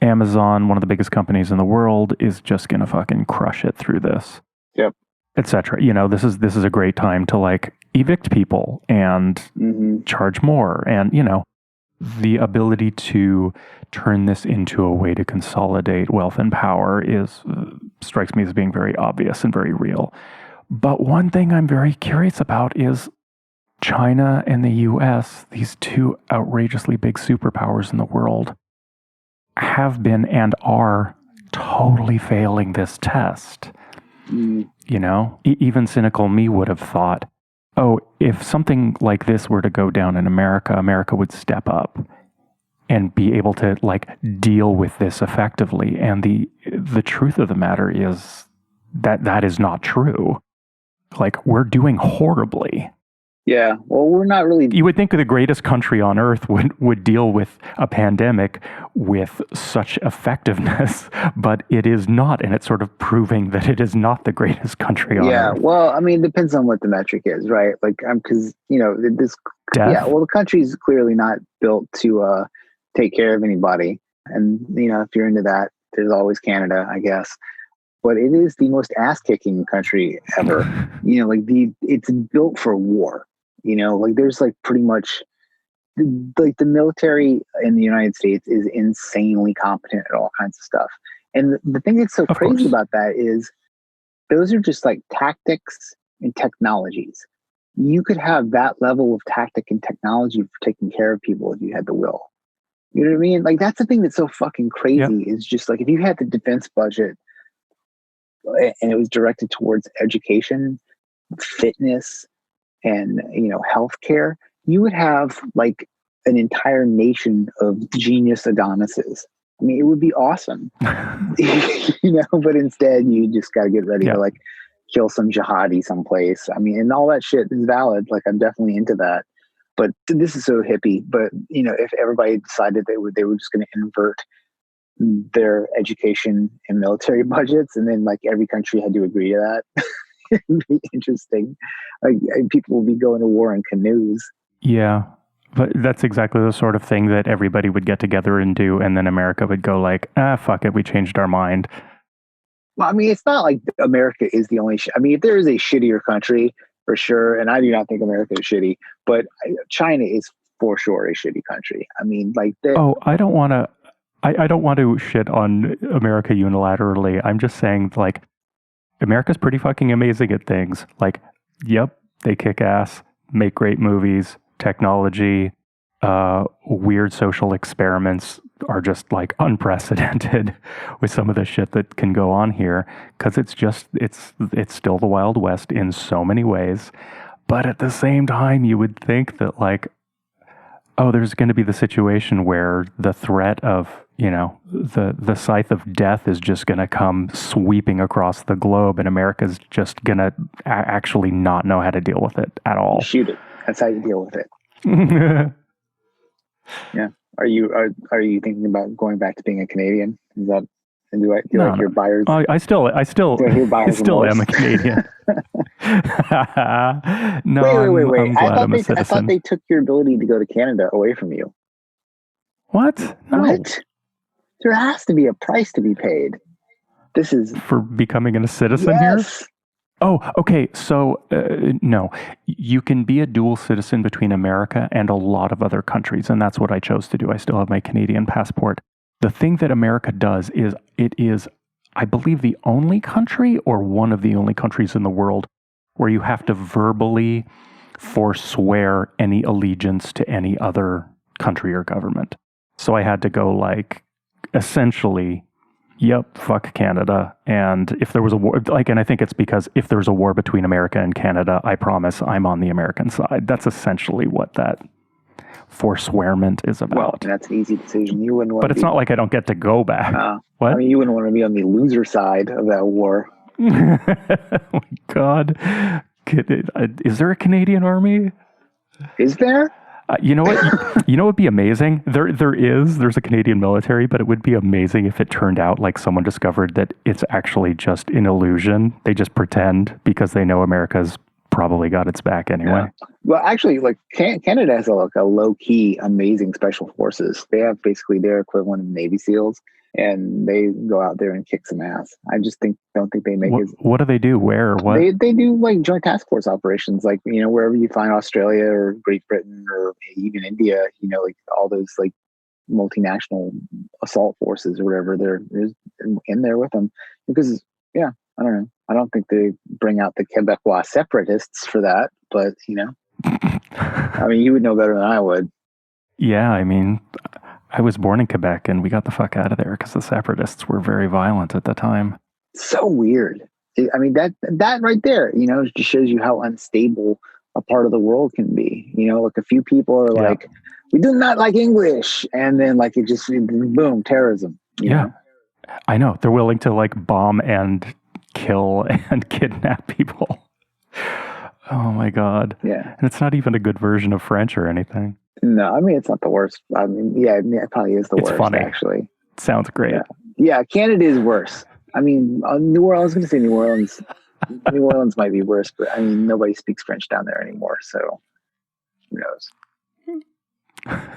Amazon, one of the biggest companies in the world, is just going to fucking crush it through this. Yep. Etc. This is a great time to like evict people and charge more, and the ability to turn this into a way to consolidate wealth and power strikes me as being very obvious and very real. But one thing I'm very curious about is China and the US, these two outrageously big superpowers in the world, have been and are totally failing this test. Even cynical me would have thought, oh, if something like this were to go down in America, America would step up and be able to like deal with this effectively. And the truth of the matter is that is not true. Like, we're doing horribly. Yeah, well, we're not really... You would think the greatest country on earth would deal with a pandemic with such effectiveness, but it is not, and it's sort of proving that it is not the greatest country on earth. Yeah, well, I mean, it depends on what the metric is, right? Like, because, this... Death? Yeah, well, the country's clearly not built to take care of anybody. And, if you're into that, there's always Canada, I guess. But it is the most ass-kicking country ever. It's built for war. There's like pretty much like the military in the United States is insanely competent at all kinds of stuff. And the thing that's so crazy about that is those are just like tactics and technologies. You could have that level of tactic and technology for taking care of people if you had the will. You know what I mean? Like, that's the thing that's so fucking crazy is just like, if you had the defense budget and it was directed towards education, fitness, and healthcare, you would have like an entire nation of genius Adonises. I mean, it would be awesome, But instead, you just got to get ready to like kill some jihadi someplace. I mean, and all that shit is valid. Like, I'm definitely into that. But this is so hippie. But if everybody decided they were just going to invert their education and military budgets, and then like every country had to agree to that. It'd be interesting. Like, people will be going to war in canoes. Yeah, but that's exactly the sort of thing that everybody would get together and do, and then America would go like, fuck it, we changed our mind. Well, I mean, it's not like America is the only... I mean, if there is a shittier country, for sure, and I do not think America is shitty, but China is for sure a shitty country. I mean, like... I don't want to shit on America unilaterally. I'm just saying, like, America's pretty fucking amazing at things. Like, yep, they kick ass, make great movies, technology, weird social experiments are just like unprecedented with some of the shit that can go on here, because it's still the Wild West in so many ways. But at the same time, you would think that like, there's going to be the situation where the threat of, the scythe of death is just going to come sweeping across the globe, and America's just going to actually not know how to deal with it at all. Shoot it. That's how you deal with it. Yeah. Are you thinking about going back to being a Canadian? Is that... Do you like your buyers? I still am a Canadian. No, wait. I'm glad I'm a citizen. I thought they took your ability to go to Canada away from you. What? No. What? There has to be a price to be paid. This is... For becoming a citizen here? Oh, okay. So, no. You can be a dual citizen between America and a lot of other countries, and that's what I chose to do. I still have my Canadian passport. The thing that America does is it is, I believe, the only country or one of the only countries in the world where you have to verbally forswear any allegiance to any other country or government. So I had to go like, essentially, yep, fuck Canada. And if there was a war, like, and I think it's because if there's a war between America and Canada, I promise I'm on the American side. That's essentially what that forswearment is about. Well, that's an easy decision. You wouldn't want but it's not like I don't get to go back. What? I mean, you wouldn't want to be on the loser side of that war. Oh my God. Is there a Canadian army? Is there? You know what? You know what would be amazing? There's a Canadian military, but it would be amazing if it turned out like someone discovered that it's actually just an illusion. They just pretend because they know America's probably got its back anyway. Yeah. Well, actually, like Canada has a low key amazing special forces. They have basically their equivalent of Navy SEALs, and they go out there and kick some ass. I just don't think they make it. What do they do? Where? What? They do like joint task force operations, like wherever you find Australia or Great Britain or even India. Like all those like multinational assault forces or whatever. They're in there with them because I don't know. I don't think they bring out the Quebecois separatists for that, but I mean, you would know better than I would. Yeah, I mean, I was born in Quebec and we got the fuck out of there because the separatists were very violent at the time. So weird. I mean, that right there, just shows you how unstable a part of the world can be. Like a few people are like, we do not like English. And then like it just, boom, terrorism. You know? I know. They're willing to like bomb and kill and kidnap people. Oh my God. Yeah. And it's not even a good version of French or anything. No, I mean, it's not the worst. I mean, it probably is the worst, funny. Actually. It sounds great. Yeah, Canada is worse. I mean, New Orleans, I was going to say New Orleans. New Orleans might be worse, but I mean, nobody speaks French down there anymore. So who knows?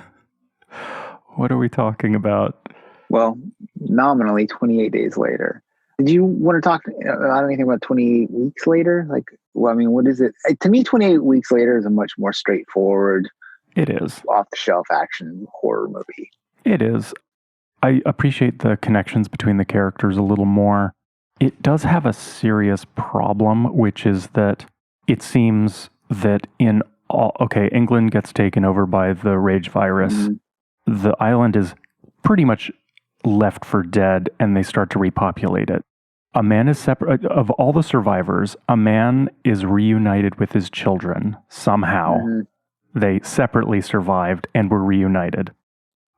What are we talking about? Well, nominally 28 days later. Did you want to talk about anything about 28 weeks later? Like, well, I mean, what is it? To me, 28 weeks later is a much more straightforward, it is off-the-shelf action horror movie. It is. I appreciate the connections between the characters a little more. It does have a serious problem, which is that it seems that England gets taken over by the rage virus. Mm-hmm. The island is pretty much left for dead, and they start to repopulate it. A man is separate of all the survivors. A man is reunited with his children somehow. Mm-hmm. They separately survived and were reunited.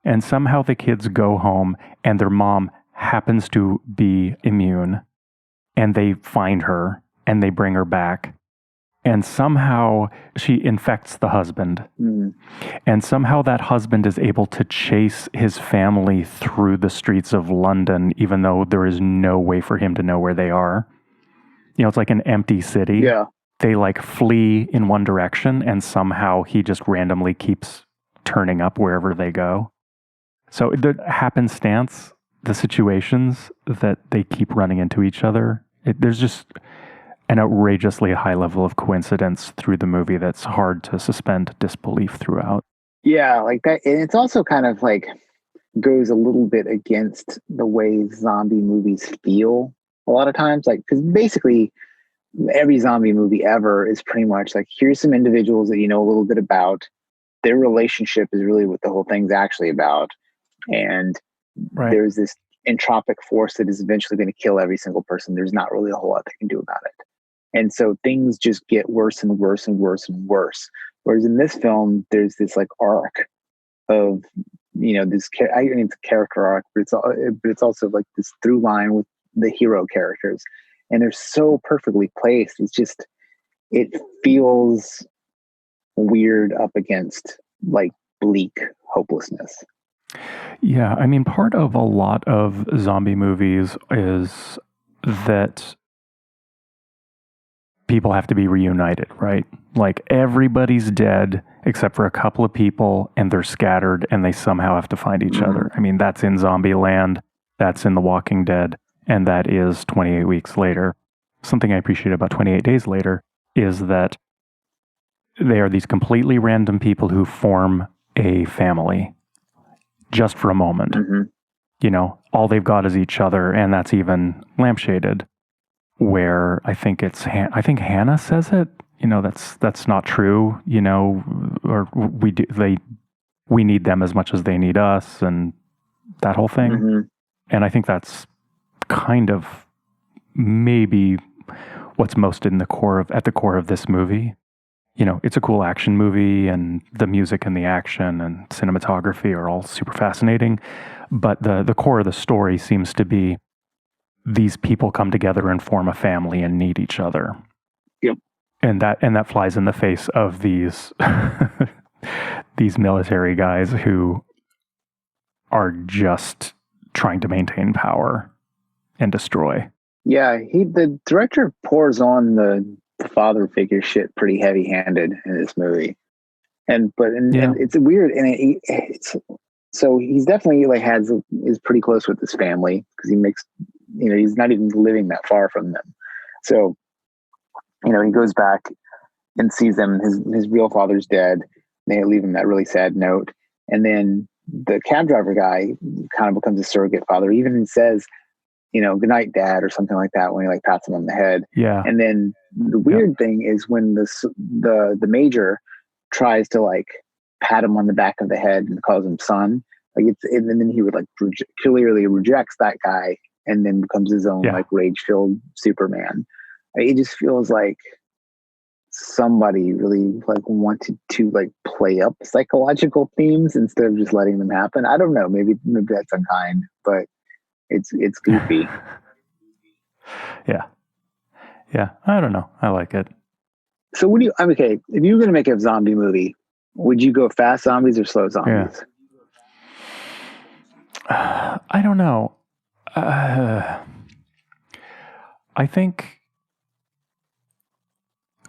And somehow the kids go home and their mom happens to be immune, and they find her and they bring her back. And somehow she infects the husband. Mm. And somehow that husband is able to chase his family through the streets of London, even though there is no way for him to know where they are. It's like an empty city. Yeah. They like flee in one direction, and somehow he just randomly keeps turning up wherever they go. So the happenstance, the situations that they keep running into each other, there's just an outrageously high level of coincidence through the movie that's hard to suspend disbelief throughout. Yeah, like that. And it's also kind of like goes a little bit against the way zombie movies feel a lot of times. Like, because basically every zombie movie ever is pretty much like, here's some individuals that you know a little bit about. Their relationship is really what the whole thing's actually about. And there's this entropic force that is eventually going to kill every single person. There's not really a whole lot they can do about it. And so things just get worse and worse and worse and worse. Whereas in this film, there's this like arc of, this, I mean, it's a character arc, but it's also like this through line with the hero characters. And they're so perfectly placed. It's just, it feels weird up against like bleak hopelessness. Yeah, I mean, part of a lot of zombie movies is that people have to be reunited, right? Like everybody's dead except for a couple of people, and they're scattered, and they somehow have to find each other. I mean, that's in Zombieland, that's in The Walking Dead, and that is 28 Weeks Later. Something I appreciate about 28 Days Later is that they are these completely random people who form a family just for a moment. Mm-hmm. All they've got is each other, and that's even lampshaded. Where I think Hannah says it. That's not true. Or we need them as much as they need us, and that whole thing. Mm-hmm. And I think that's kind of maybe what's most at the core of this movie. It's a cool action movie, and the music and the action and cinematography are all super fascinating. But the core of the story seems to be these people come together and form a family and need each other. Yep. And that flies in the face of these these military guys who are just trying to maintain power and destroy. Yeah, the director pours on the father figure shit pretty heavy handed in this movie, and it's weird, and it's so he's definitely like is pretty close with his family because he makes he's not even living that far from them, so he goes back and sees them. His real father's dead. They leave him that really sad note, and then the cab driver guy kind of becomes a surrogate father. He even says, good night, Dad, or something like that when he like pats him on the head. Yeah. And then the weird thing is when the major tries to like pat him on the back of the head and calls him son, and then he would like clearly rejects that guy and then becomes his own like rage-filled Superman. It just feels like somebody really like wanted to like play up psychological themes instead of just letting them happen. I don't know. Maybe that's unkind, but it's goofy. Yeah. I don't know. I like it. So okay, if you were going to make a zombie movie, would you go fast zombies or slow zombies? I don't know. I think.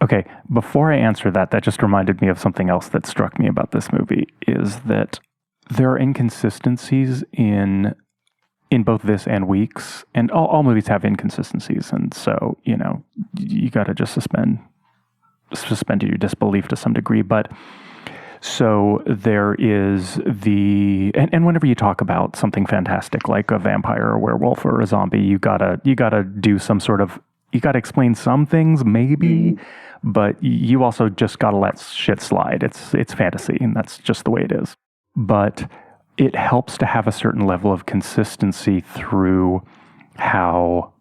Okay, before I answer that just reminded me of something else that struck me about this movie, is that there are inconsistencies in both this and Weeks, and all movies have inconsistencies, and so, you got to just suspend your disbelief to some degree. But so there is and whenever you talk about something fantastic like a vampire or a werewolf or a zombie, you gotta do some sort of, you gotta explain some things maybe, but you also just gotta let shit slide. It's fantasy, and that's just the way it is. But it helps to have a certain level of consistency through how,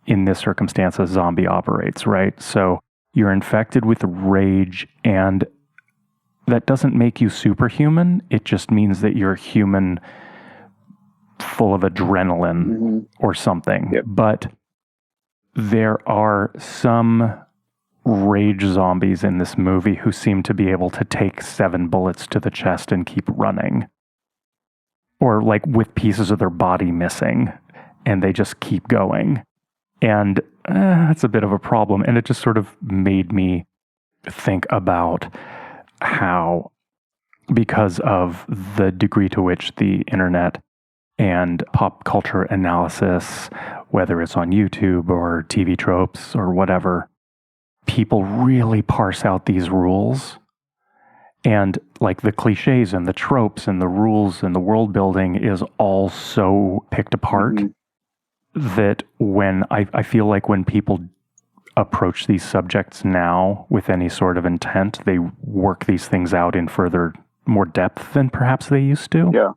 in this circumstance, a zombie operates, right? So you're infected with rage, and that doesn't make you superhuman. It just means that you're human full of adrenaline or something. Yep. But there are some rage zombies in this movie who seem to be able to take 7 bullets to the chest and keep running. Or like with pieces of their body missing, and they just keep going. And that's a bit of a problem. And it just sort of made me think about how, because of the degree to which the internet and pop culture analysis, whether it's on YouTube or TV tropes or whatever, people really parse out these rules. And like the cliches and the tropes and the rules and the world building is all so picked apart that when I feel like when people approach these subjects now with any sort of intent, they work these things out in more depth than perhaps they used to. Yeah.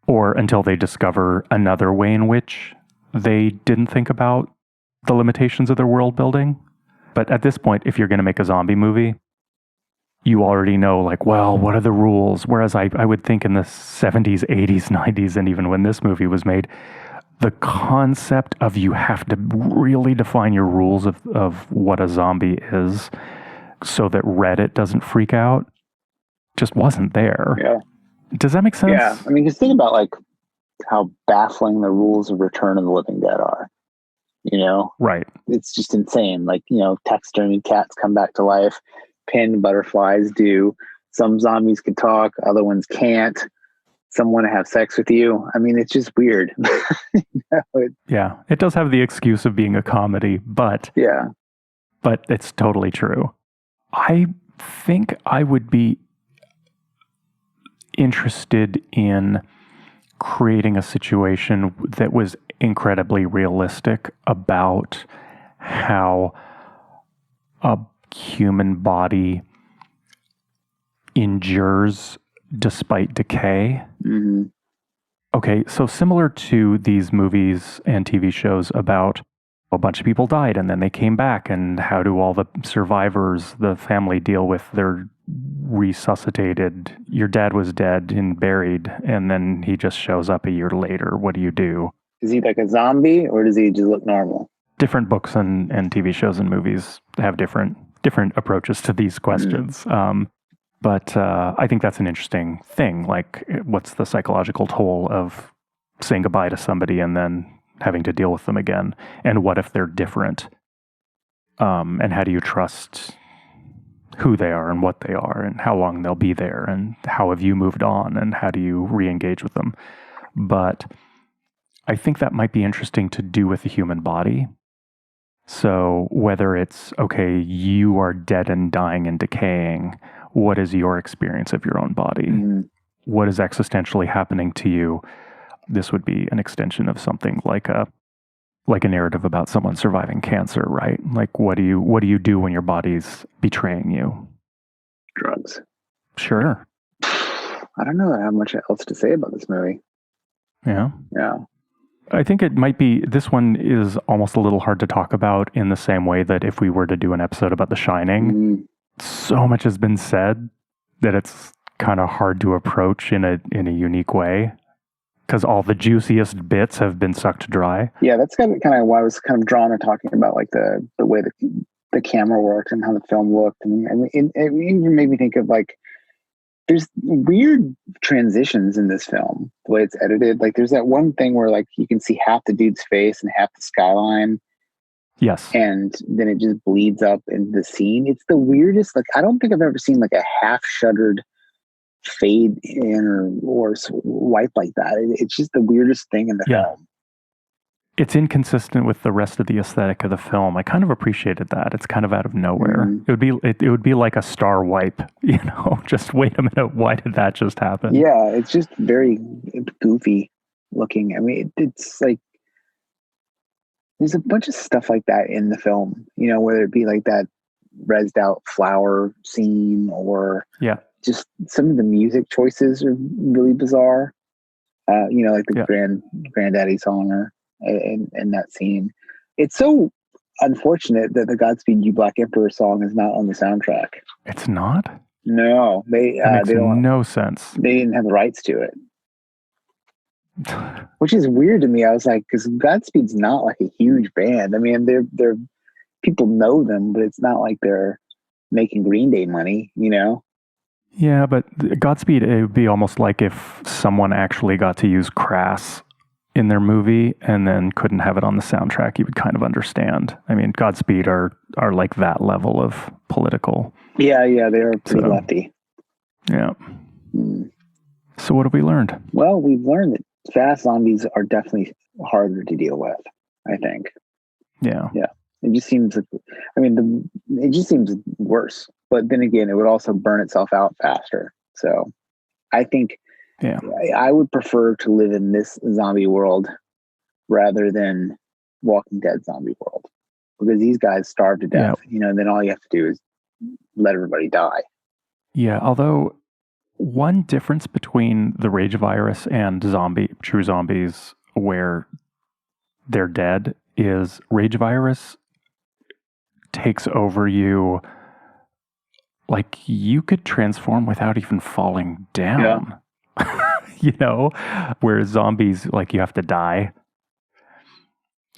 Or until they discover another way in which they didn't think about the limitations of their world building. But at this point, if you're going to make a zombie movie, you already know, like, well, what are the rules? Whereas I would think in the 70s, 80s, 90s, and even when this movie was made, the concept of you have to really define your rules of what a zombie is so that Reddit doesn't freak out just wasn't there. Yeah. Does that make sense? Yeah. I mean, just think about like how baffling the rules of Return of the Living Dead are. Right. It's just insane. Like, taxidermy cats come back to life. Pinned butterflies do. Some zombies can talk, other ones can't. Some want to have sex with you. I mean, it's just weird. Yeah, it does have the excuse of being a comedy, but it's totally true. I think I would be interested in creating a situation that was incredibly realistic about how a human body endures despite decay. Mm-hmm. Okay, so similar to these movies and TV shows about a bunch of people died and then they came back, and how do all the survivors, the family, deal with their resuscitated, your dad was dead and buried, and then he just shows up a year later. What do you do? Is he like a zombie, or does he just look normal? Different books and TV shows and movies have different approaches to these questions. But I think that's an interesting thing. Like, what's the psychological toll of saying goodbye to somebody and then having to deal with them again? And what if they're different? And how do you trust who they are and what they are and how long they'll be there and how have you moved on and how do you re-engage with them? But I think that might be interesting to do with the human body. So whether it's, okay, you are dead and dying and decaying, what is your experience of your own body? Mm-hmm. What is existentially happening to you? This would be an extension of something like a narrative about someone surviving cancer, right? Like, what do you do when your body's betraying you? Drugs. Sure. I don't know how much else to say about this movie. Yeah. Yeah. I think it might be, this one is almost a little hard to talk about in the same way that if we were to do an episode about The Shining, so much has been said that it's kind of hard to approach in a unique way because all the juiciest bits have been sucked dry. Yeah, that's kind of why I was kind of drawn to talking about like the way the camera worked and how the film looked, and it even made me think of like there's weird transitions in this film, the way it's edited. Like there's that one thing where like you can see half the dude's face and half the skyline. Yes. And then it just bleeds up into the scene. It's the weirdest. Like I don't think I've ever seen like a half shuttered fade in or wipe like that. It's just the weirdest thing in the film. It's inconsistent with the rest of the aesthetic of the film. I kind of appreciated that. It's kind of out of nowhere. It would be like a star wipe, just wait a minute, why did that just happen? Yeah, it's just very goofy looking. I mean, it's like there's a bunch of stuff like that in the film, whether it be like that rezzed out flower scene or just some of the music choices are really bizarre. Like the Granddaddy song or in that scene. It's so unfortunate that the Godspeed You Black Emperor song is not on the soundtrack. It's not? No, they don't. No sense. They didn't have the rights to it, which is weird to me. I was like, because Godspeed's not like a huge band. I mean, they're people know them, but it's not like they're making Green Day money, Yeah, but Godspeed, it would be almost like if someone actually got to use Crass in their movie and then couldn't have it on the soundtrack. You would kind of understand. I mean, Godspeed are like that level of political. Yeah, they are pretty lefty. Yeah. So what have we learned? Well, we've learned that fast zombies are definitely harder to deal with, I think. Yeah. It just seems it just seems worse. But then again, it would also burn itself out faster. So I think I would prefer to live in this zombie world rather than Walking Dead zombie world, because these guys starve to death, and then all you have to do is let everybody die. Yeah, although one difference between the rage virus and true zombies where they're dead is rage virus takes over you. Like you could transform without even falling down. Whereas zombies, like you have to die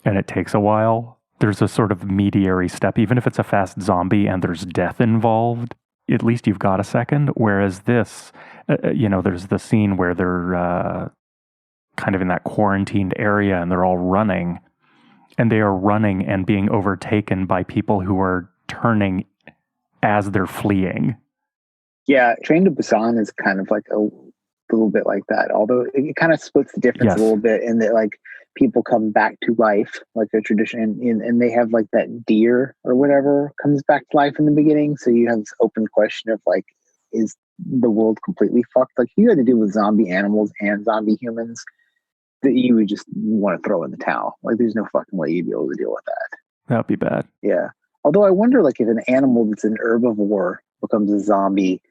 and it takes a while. There's a sort of mediary step, even if it's a fast zombie and there's death involved, at least you've got a second. Whereas this, there's the scene where they're kind of in that quarantined area and they're all running, and they are running and being overtaken by people who are turning as they're fleeing. Yeah, Train to Busan is kind of like a little bit like that, although it kind of splits the difference a little bit in that like people come back to life, like a tradition, and they have like that deer or whatever comes back to life in the beginning. So you have this open question of like, is the world completely fucked? Like you had to deal with zombie animals and zombie humans that you would just want to throw in the towel. Like there's no fucking way you'd be able to deal with that. That'd be bad. Yeah. Although I wonder like if an animal that's an herbivore becomes a zombie,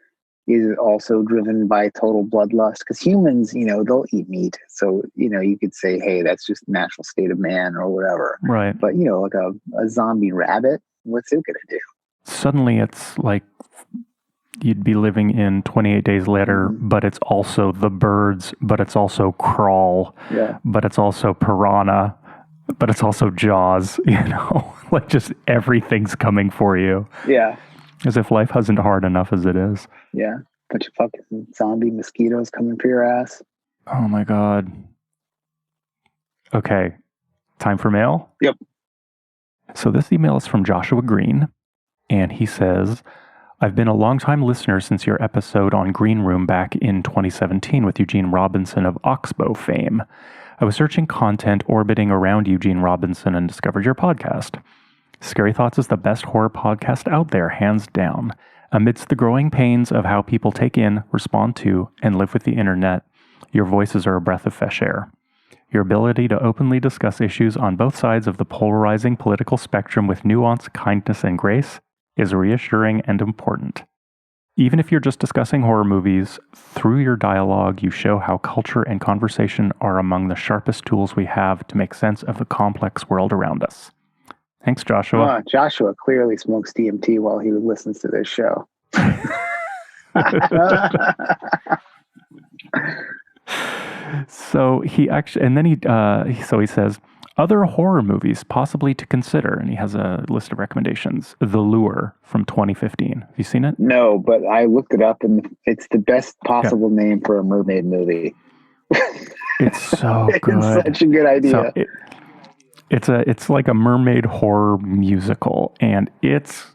is it also driven by total bloodlust? Because humans, they'll eat meat. So, you could say, hey, that's just natural state of man or whatever. Right. But, like a zombie rabbit, what's it going to do? Suddenly it's like you'd be living in 28 Days Later, but it's also The Birds, but it's also Crawl, but it's also Piranha, but it's also Jaws, like just everything's coming for you. Yeah. As if life isn't hard enough as it is. Yeah. Bunch of fucking zombie mosquitoes coming for your ass. Oh my God. Okay. Time for mail? Yep. So this email is from Joshua Green, and he says, I've been a longtime listener since your episode on Green Room back in 2017 with Eugene Robinson of Oxbow fame. I was searching content orbiting around Eugene Robinson and discovered your podcast. Scary Thoughts is the best horror podcast out there, hands down. Amidst the growing pains of how people take in, respond to, and live with the internet, your voices are a breath of fresh air. Your ability to openly discuss issues on both sides of the polarizing political spectrum with nuance, kindness, and grace is reassuring and important. Even if you're just discussing horror movies, through your dialogue, you show how culture and conversation are among the sharpest tools we have to make sense of the complex world around us. Thanks, Joshua. Joshua clearly smokes DMT while he listens to this show. So he actually, and then he says, other horror movies possibly to consider, and he has a list of recommendations. The Lure from 2015. Have you seen it? No, but I looked it up, and it's the best possible name for a mermaid movie. It's so good. It's such a good idea. So it's like a mermaid horror musical, and it's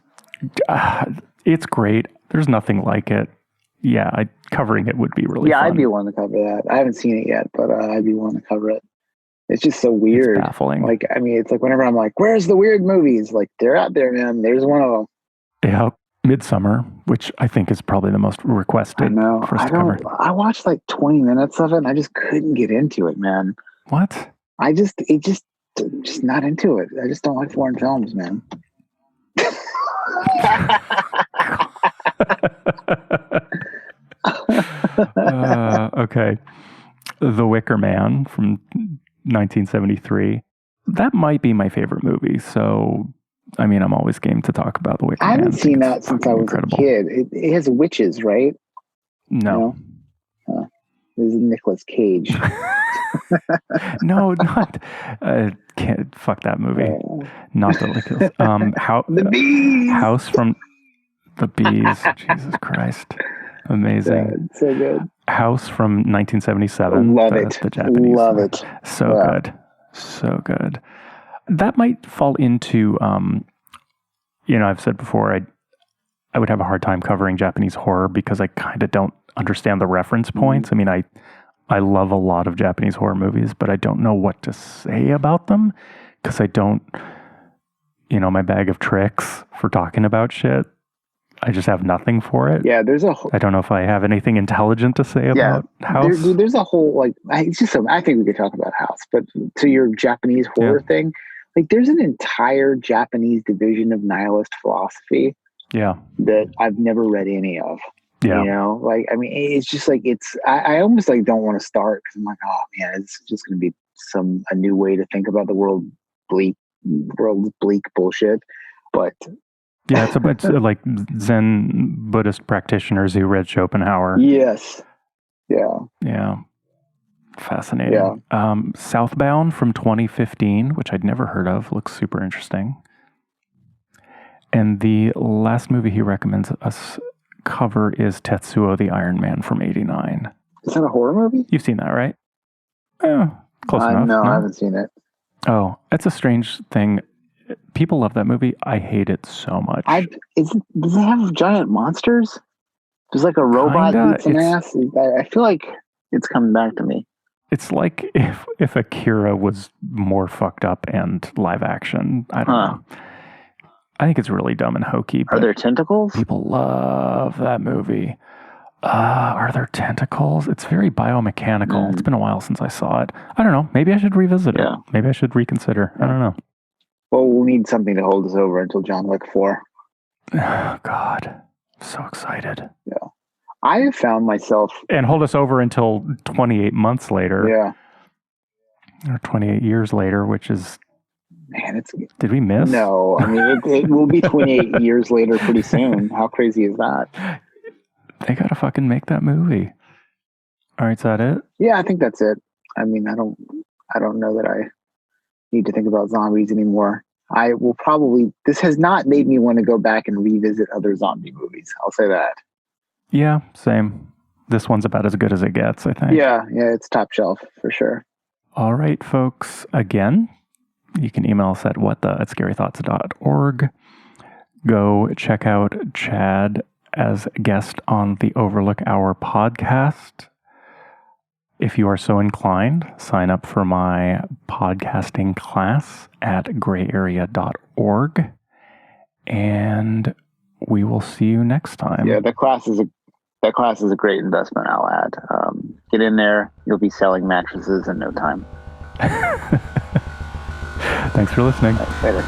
great. There's nothing like it. Yeah, covering it would be really fun. Yeah, I'd be willing to cover that. I haven't seen it yet, but I'd be willing to cover it. It's just so weird. It's baffling. Like, I mean, it's like whenever I'm like, where's the weird movies? Like, they're out there, man. There's one of them. Yeah, Midsummer, which I think is probably the most requested. I know. For us to cover. I watched like 20 minutes of it, and I just couldn't get into it, man. What? Just not into it. I just don't like foreign films, man. Okay. The Wicker Man from 1973. That might be my favorite movie. So, I mean, I'm always game to talk about The Wicker Man. I haven't seen that since I was a kid. It has witches, right? No. This is Nicolas Cage. No, not. Can't fuck that movie. Not the Nicolas. The Bees. House from the Bees. Jesus Christ. Amazing. Yeah, it's so good. House from 1977. Love it. The Japanese. Love it. So good. So good. That might fall into, I've said before, I would have a hard time covering Japanese horror because I kind of don't understand the reference points. I mean, I love a lot of Japanese horror movies, but I don't know what to say about them because I don't, my bag of tricks for talking about shit. I just have nothing for it. Yeah, I don't know if I have anything intelligent to say about House. There's a whole, I think we could talk about House, but to your Japanese horror thing, like there's an entire Japanese division of nihilist philosophy that I've never read any of. Yeah. I mean, it's just like, I almost like don't want to start because I'm like, oh man, it's just going to be a new way to think about the world's bleak bullshit. But yeah, it's like Zen Buddhist practitioners who read Schopenhauer. Yes. Yeah. Yeah. Fascinating. Yeah. Southbound from 2015, which I'd never heard of, looks super interesting. And the last movie he recommends us cover is Tetsuo the Iron Man from 89. Is that a horror movie? You've seen that, right? Close enough. No, I haven't seen it. Oh, it's a strange thing. People love that movie. I hate it so much. Does it have giant monsters? There's like a robot beats an ass. I feel like it's coming back to me. It's like if Akira was more fucked up and live action. I don't know. I think it's really dumb and hokey. Are there tentacles? People love that movie. Are there tentacles? It's very biomechanical. It's been a while since I saw it. I don't know. Maybe I should revisit it. Maybe I should reconsider. I don't know. Well, we'll need something to hold us over until John Wick 4. Oh, God. I'm so excited. Yeah. I have found myself... And hold us over until 28 months later. Yeah. Or 28 years later, which is... Man, Did we miss? No. I mean, it will be 28 years later pretty soon. How crazy is that? They gotta fucking make that movie. All right, is that it? Yeah, I think that's it. I mean, I don't know that I need to think about zombies anymore. I will probably, this has not made me want to go back and revisit other zombie movies. I'll say that. Yeah, same. This one's about as good as it gets, I think. Yeah, it's top shelf for sure. All right, folks. Again, you can email us at whatthe@scarythoughts.org. Go check out Chad as a guest on the Overlook Hour podcast. If you are so inclined, sign up for my podcasting class at grayarea.org. And we will see you next time. Yeah, that class is a great investment, I'll add. Get in there. You'll be selling mattresses in no time. Thanks for listening. Later.